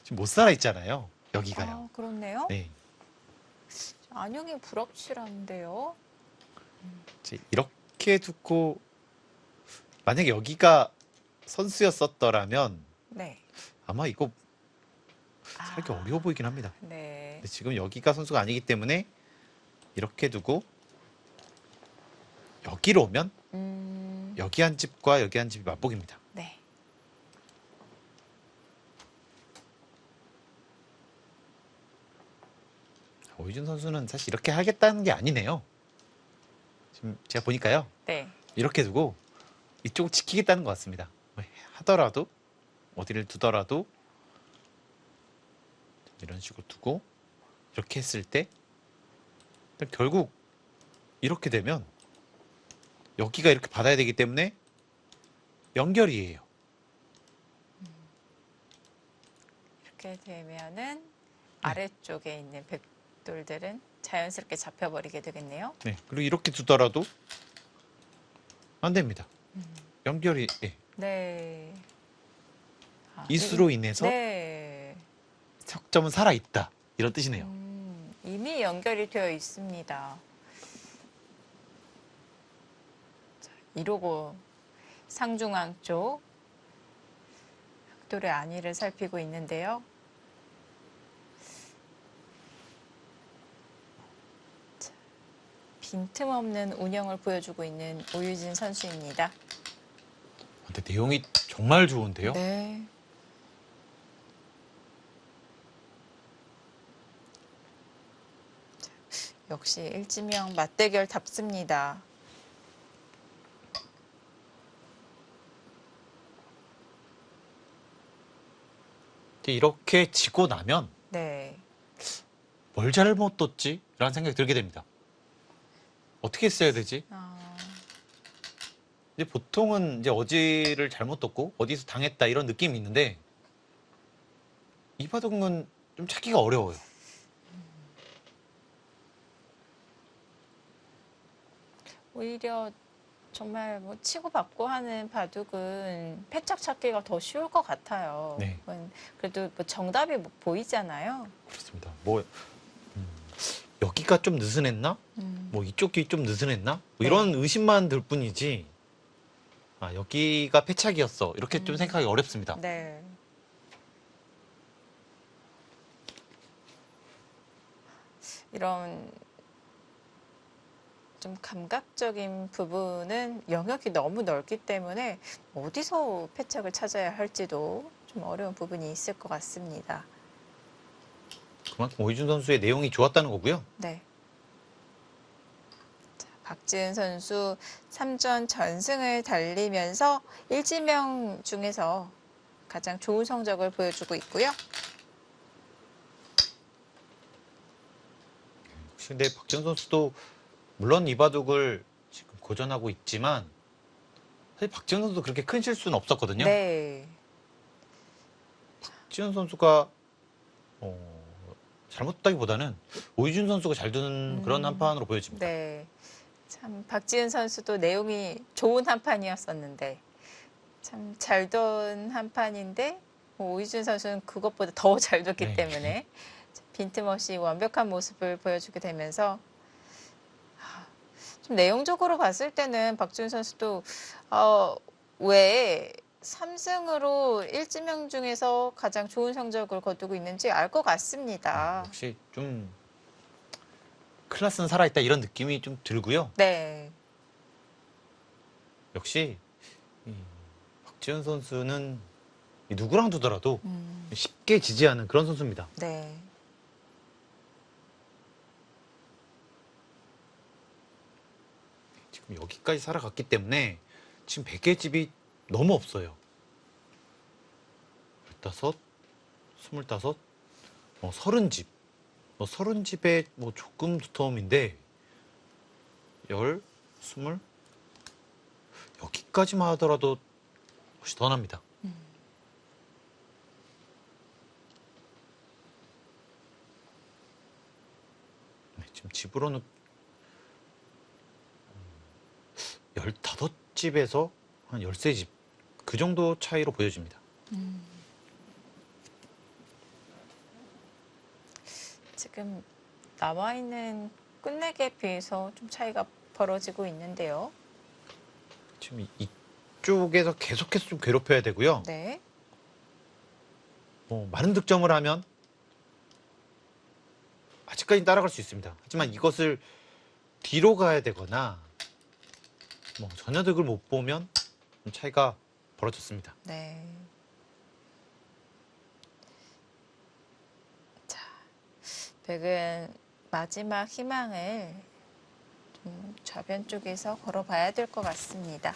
지금 못 살아 있잖아요. 여기가요. 그렇네요. 네. 안용이 불확실한데요. 이제 이렇게 두고 만약에 여기가 선수였었더라면 네. 아마 이거 살기 어려워 보이긴 합니다. 네. 근데 지금 여기가 선수가 아니기 때문에 이렇게 두고 여기로 오면 여기 한 집과 여기 한 집이 맞복입니다. 네. 오희준 선수는 사실 이렇게 하겠다는 게 아니네요. 지금 제가 보니까요. 네. 이렇게 두고 이쪽을 지키겠다는 것 같습니다. 하더라도 어디를 두더라도 이런 식으로 두고 이렇게 했을 때 결국 이렇게 되면 여기가 이렇게 받아야 되기 때문에 연결이에요. 이렇게 되면은 아래쪽에 있는 백돌들은 자연스럽게 잡혀버리게 되겠네요. 네. 그리고 이렇게 두더라도 안 됩니다. 연결이 네. 이 수로 인해서 네. 석점은 살아 있다 이런 뜻이네요. 이미 연결이 되어 있습니다. 자, 이러고 상중앙 쪽 벽돌의 안위를 살피고 있는데요. 자, 빈틈없는 운영을 보여주고 있는 오유진 선수입니다. 근데 내용이 정말 좋은데요. 네. 역시 일지명 맞대결답습니다. 이렇게 지고 나면 네. 뭘 잘못 뒀지? 라는 생각이 들게 됩니다. 어떻게 했어야 되지? 이제 보통은 이제 어지를 잘못 뒀고 어디서 당했다 이런 느낌이 있는데 이 바둑은 좀 찾기가 어려워요. 오히려 정말 뭐 치고받고 하는 바둑은 패착 찾기가 더 쉬울 것 같아요. 네. 그래도 뭐 정답이 뭐 보이잖아요. 그렇습니다. 뭐 여기가 좀 느슨했나? 음. 뭐 이쪽 길이 좀 느슨했나? 뭐 네. 이런 의심만 들 뿐이지. 아 여기가 패착이었어. 이렇게 좀 생각하기 어렵습니다. 네. 이런 좀 감각적인 부분은 영역이 너무 넓기 때문에 어디서 패착을 찾아야 할지도 좀 어려운 부분이 있을 것 같습니다. 그만큼 오희준 선수의 내용이 좋았다는 거고요. 네. 자, 박지은 선수 3전 전승을 달리면서 일지명 중에서 가장 좋은 성적을 보여주고 있고요. 근데 박지은 선수도 물론 이 바둑을 지금 고전하고 있지만 사실 박지은 선수도 그렇게 큰 실수는 없었거든요. 네. 박지은 선수가 잘못했다기보다는 오희준 선수가 잘 두는 그런 한판으로 보여집니다. 네. 참 박지은 선수도 내용이 좋은 한판이었었는데 참 잘 둔 한판인데 오희준 선수는 그것보다 더 잘 뒀기 네. 좀 내용적으로 봤을 때는 박지훈 선수도 왜 3승으로 1지명 중에서 가장 좋은 성적을 거두고 있는지 알 것 같습니다. 역시 좀 클래스는 살아있다 이런 느낌이 좀 들고요. 네. 역시 이 박지현 선수는 이 누구랑 두더라도 쉽게 지지 않는 그런 선수입니다. 네. 지금 여기까지 살아갔기 때문에 지금 100개 집이 너무 없어요. 15, 25, 30집. 30집에 조금 두터움인데 10, 20 여기까지만 하더라도 훨씬 더 납니다. 네, 지금 집으로는 15집에서 한 13집 그 정도 차이로 보여집니다. 지금 나와 있는 끝내기에 비해서 좀 차이가 벌어지고 있는데요. 지금 이쪽에서 계속해서 좀 괴롭혀야 되고요. 네. 많은 득점을 하면 아직까지는 따라갈 수 있습니다. 하지만 이것을 뒤로 가야 되거나 전혀 득을 못 보면 좀 차이가 벌어졌습니다. 네. 자, 백은 마지막 희망을 좀 좌변 쪽에서 걸어봐야 될 것 같습니다.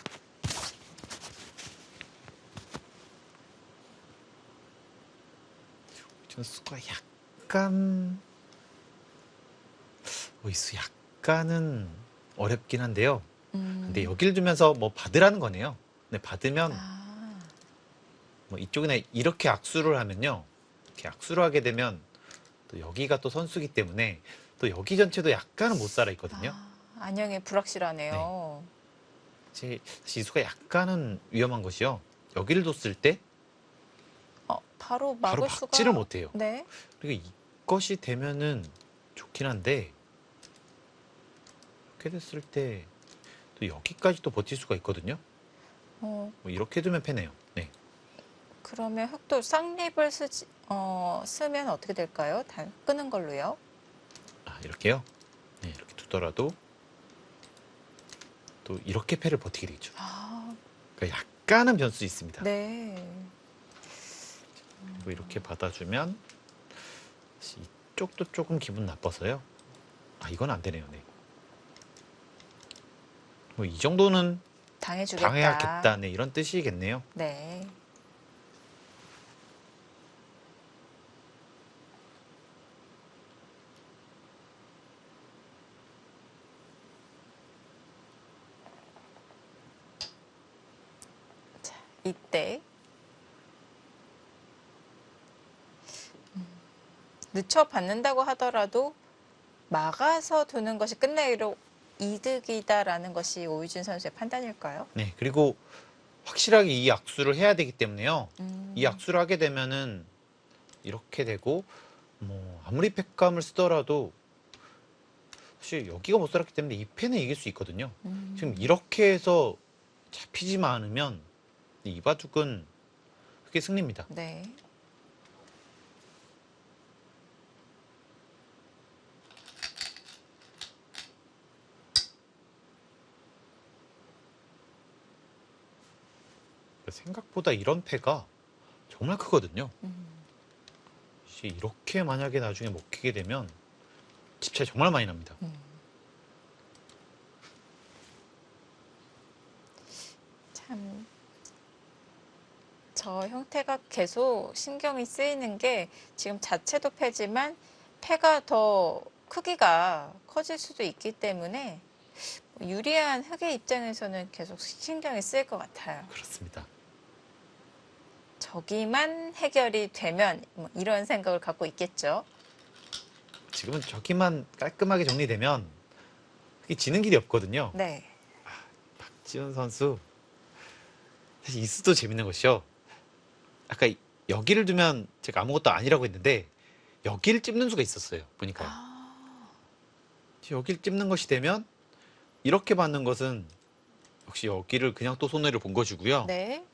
선수가 약간 약간은 어렵긴 한데요. 근데 여기를 두면서 받으라는 거네요. 근데 받으면 이쪽이나 이렇게 악수를 하면요. 이렇게 악수를 하게 되면 또 여기가 또 선수기 때문에 또 여기 전체도 약간은 못 살아 있거든요. 안녕이 불확실하네요. 사실 이수가 약간은 위험한 것이요. 여기를 뒀을 때 바로 바로 막을 수가 박지를 못해요. 네. 그리고 이것이 되면은 좋긴 한데 이렇게 됐을 때 또 여기까지 또 버틸 수가 있거든요. 이렇게 두면 패네요. 네. 그러면 흑도 쌍립을 쓰면 어떻게 될까요? 끄는 걸로요. 이렇게요. 네, 이렇게 두더라도 또 이렇게 패를 버티게 되죠. 그러니까 약간은 변수 있습니다. 네. 그리고 이렇게 받아주면 이쪽도 조금 기분 나빠서요. 이건 안 되네요. 네. 이 정도는 당해주겠다. 당해야겠다. 네, 이런 뜻이겠네요. 네. 자, 이때 늦춰 받는다고 하더라도 막아서 두는 것이 끝내기로 이득이다라는 것이 오유진 선수의 판단일까요? 네, 그리고 확실하게 이 악수를 해야 되기 때문에요. 이 악수를 하게 되면은 이렇게 되고 아무리 팩감을 쓰더라도 사실 여기가 못 살았기 때문에 이 패는 이길 수 있거든요. 지금 이렇게 해서 잡히지만 않으면 이 바둑은 그게 승리입니다. 네. 생각보다 이런 패가 정말 크거든요. 이렇게 만약에 나중에 먹히게 되면 집 차이 정말 많이 납니다. 참, 저 형태가 계속 신경이 쓰이는 게 지금 자체도 패지만 패가 더 크기가 커질 수도 있기 때문에 유리한 흑의 입장에서는 계속 신경이 쓰일 것 같아요. 그렇습니다. 저기만 해결이 되면 이런 생각을 갖고 있겠죠. 지금은 저기만 깔끔하게 정리되면 그게 지는 길이 없거든요. 네. 박지훈 선수 사실 이 수도 재밌는 것이요. 아까 여기를 두면 제가 아무것도 아니라고 했는데 여기를 찝는 수가 있었어요. 보니까요. 여기를 찝는 것이 되면 이렇게 받는 것은 역시 여기를 그냥 또 손해를 본 것이고요. 네.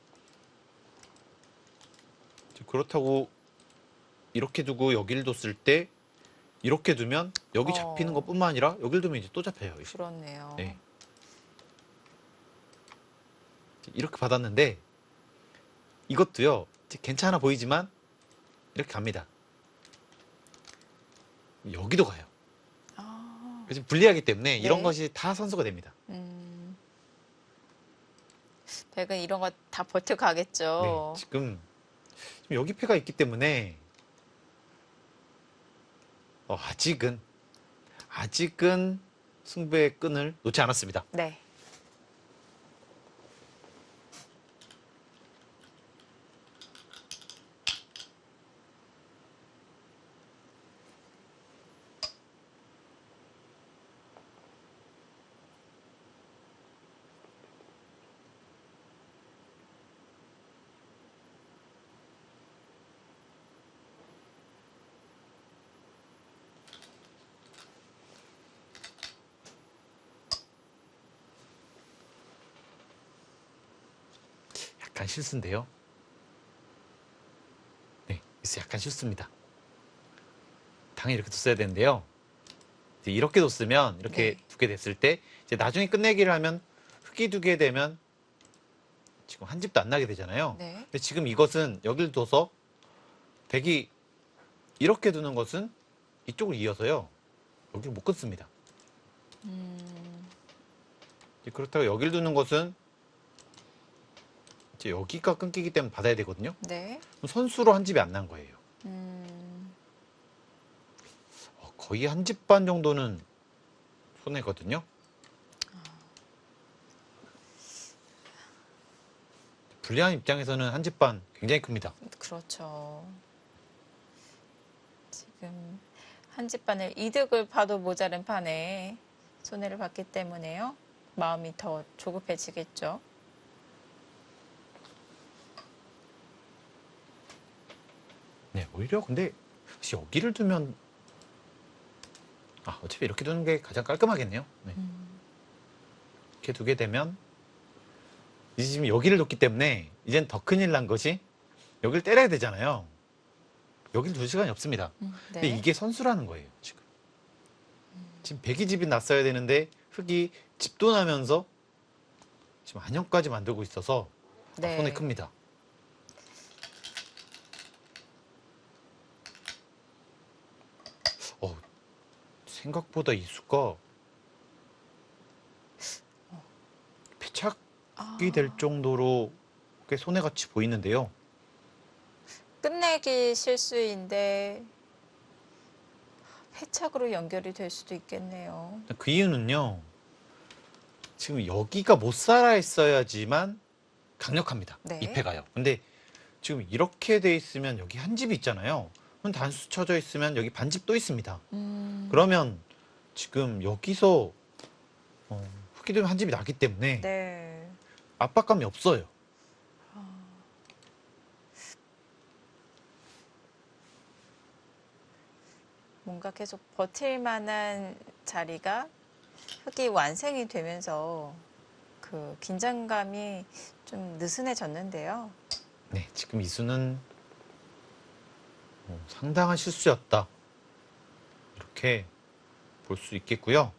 그렇다고 이렇게 두고 여기를 뒀을 때 이렇게 두면 여기 잡히는 어. 것뿐만 아니라 여기를 두면 이제 또 잡혀요. 그렇네요. 네. 이렇게 받았는데 이것도요. 괜찮아 보이지만 이렇게 갑니다. 여기도 가요. 아. 그래서 불리하기 때문에 이런 네. 것이 다 선수가 됩니다. 백은 이런 거 다 네, 버텨가겠죠. 지금 여기 패가 있기 때문에 아직은 승부의 끈을 놓지 않았습니다. 네. 약간 실수인데요. 네, 그래서 약간 실수입니다. 당연히 이렇게 뒀어야 되는데요. 이제 이렇게 뒀으면 이렇게 네. 두게 됐을 때 이제 나중에 끝내기를 하면 흑이 두게 되면 지금 한 집도 안 나게 되잖아요. 네. 근데 지금 이것은 여기를 둬서 백이 이렇게 두는 것은 이쪽을 이어서요. 여기를 못 끊습니다. 이제 그렇다고 여기를 두는 것은 이제 여기가 끊기기 때문에 받아야 되거든요. 네. 그럼 선수로 한 집이 안 난 거예요. 거의 한 집 반 정도는 손해거든요. 불리한 입장에서는 한 집 반 굉장히 큽니다. 그렇죠. 지금 한 집반을 이득을 봐도 모자른 판에 손해를 봤기 때문에요. 마음이 더 조급해지겠죠. 네, 오히려 근데 혹시 여기를 두면 어차피 이렇게 두는 게 가장 깔끔하겠네요. 네. 이렇게 두게 되면 이제 지금 여기를 뒀기 때문에 이젠 더 큰일 난 것이 여기를 때려야 되잖아요. 여기를 둘 시간이 없습니다. 근데 네. 이게 선수라는 거예요, 지금. 지금 백이 집이 났어야 되는데 흑이 집도 나면서 지금 안형까지 만들고 있어서 네. 손해 큽니다. 생각보다 이 수가 패착이 될 정도로 꽤 손해같이 보이는데요. 끝내기 실수인데 해착으로 연결이 될 수도 있겠네요. 그 이유는요. 지금 여기가 못 살아 있어야지만 강력합니다. 네. 이 패가요. 근데 지금 이렇게 돼 있으면 여기 한 집이 있잖아요. 그럼 단수 쳐져 있으면 여기 반집 또 있습니다. 그러면 지금 여기서 흑이 되면 한 집이 나기 때문에 네. 압박감이 없어요. 뭔가 계속 버틸 만한 자리가 흑이 완성이 되면서 그 긴장감이 좀 느슨해졌는데요. 네, 지금 이 수는 상당한 실수였다. 이렇게 볼 수 있겠고요.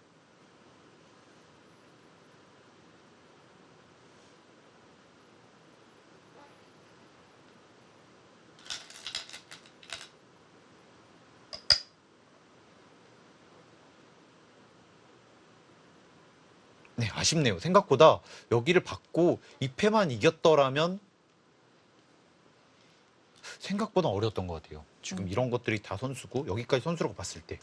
네, 아쉽네요. 생각보다 여기를 받고 이 패만 이겼더라면 생각보다 어려웠던 것 같아요. 지금 이런 것들이 다 선수고 여기까지 선수라고 봤을 때.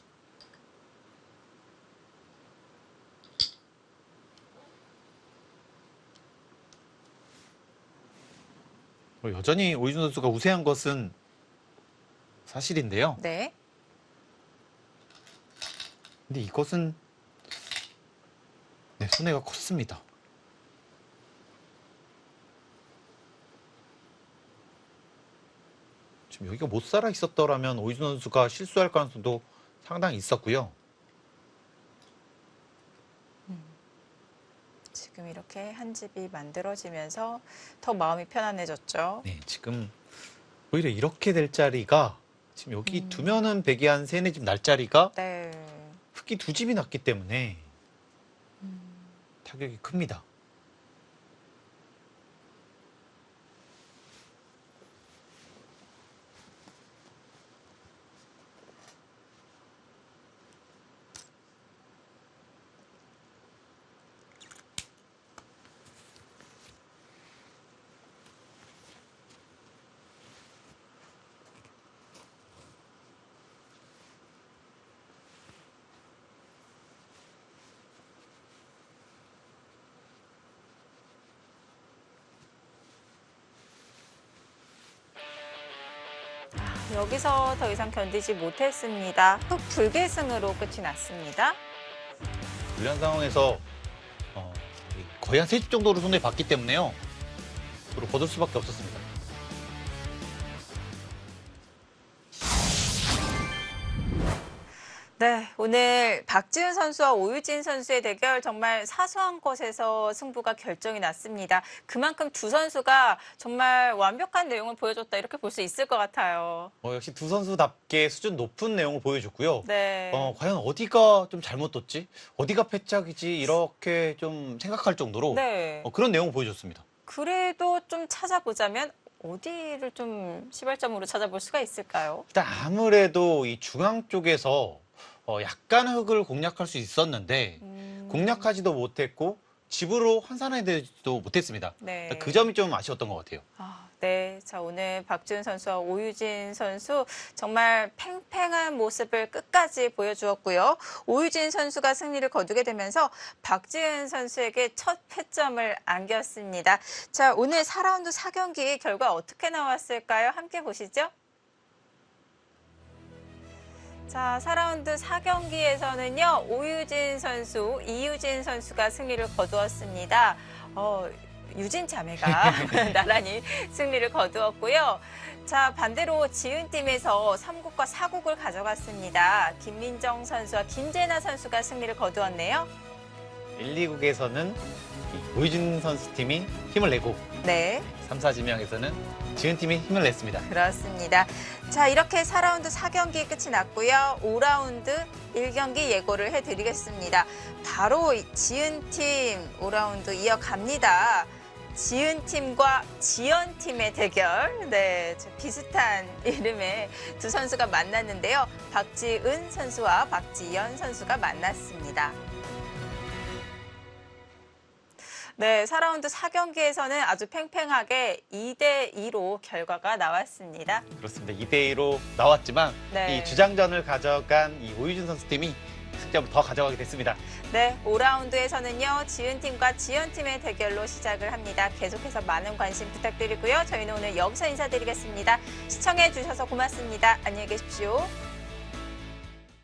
여전히 오이준 선수가 우세한 것은 사실인데요. 네. 근데 이것은 네, 손해가 컸습니다. 지금 여기가 못 살아 있었더라면 오이준 선수가 실수할 가능성도 상당히 있었고요. 지금 이렇게 한 집이 만들어지면서 더 마음이 편안해졌죠. 네, 지금 오히려 이렇게 될 자리가 지금 여기 두면은 백이 한 세네 집 날 자리가 네. 흙이 두 집이 났기 때문에 타격이 큽니다. 여기서 더 이상 견디지 못했습니다. 흑 불계승으로 끝이 났습니다. 불리한 상황에서 거의 한 세 집 정도로 손에 봤기 때문에요. 서로 거둘 수밖에 없었습니다. 네, 오늘 박지은 선수와 오유진 선수의 대결 정말 사소한 것에서 승부가 결정이 났습니다. 그만큼 두 선수가 정말 완벽한 내용을 보여줬다 이렇게 볼 수 있을 것 같아요. 역시 두 선수답게 수준 높은 내용을 보여줬고요. 네. 과연 어디가 좀 잘못 뒀지? 어디가 패착이지? 이렇게 좀 생각할 정도로 네. 그런 내용을 보여줬습니다. 그래도 좀 찾아보자면 어디를 좀 시발점으로 찾아볼 수가 있을까요? 일단 아무래도 이 중앙 쪽에서 약간 흙을 공략할 수 있었는데 공략하지도 못했고 집으로 환산해내지도 못했습니다. 네. 그 점이 좀 아쉬웠던 것 같아요. 네. 자, 오늘 박지은 선수와 오유진 선수 정말 팽팽한 모습을 끝까지 보여주었고요. 오유진 선수가 승리를 거두게 되면서 박지은 선수에게 첫 패점을 안겼습니다. 자, 오늘 4라운드 4경기 결과 어떻게 나왔을까요? 함께 보시죠. 자, 4라운드 4경기에서는요, 오유진 선수, 이유진 선수가 승리를 거두었습니다. 유진 자매가 나란히 승리를 거두었고요. 자, 반대로 지은팀에서 3국과 4국을 가져갔습니다. 김민정 선수와 김재나 선수가 승리를 거두었네요. 1, 2국에서는 오유진 선수 팀이 힘을 내고 네. 3, 4지명에서는 지은 팀이 힘을 냈습니다. 그렇습니다. 자, 이렇게 4라운드 4경기 끝이 났고요. 5라운드 1경기 예고를 해드리겠습니다. 바로 지은팀 5라운드 이어갑니다. 지은팀과 지연팀의 대결. 네, 비슷한 이름의 두 선수가 만났는데요. 박지은 선수와 박지연 선수가 만났습니다. 네, 4라운드 4경기에서는 아주 팽팽하게 2대2로 결과가 나왔습니다. 그렇습니다. 2대2로 나왔지만 네. 이 주장전을 가져간 이 오유진 선수 팀이 승점을 더 가져가게 됐습니다. 네, 5라운드에서는요, 지은팀과 지연팀의 대결로 시작을 합니다. 계속해서 많은 관심 부탁드리고요. 저희는 오늘 여기서 인사드리겠습니다. 시청해주셔서 고맙습니다. 안녕히 계십시오.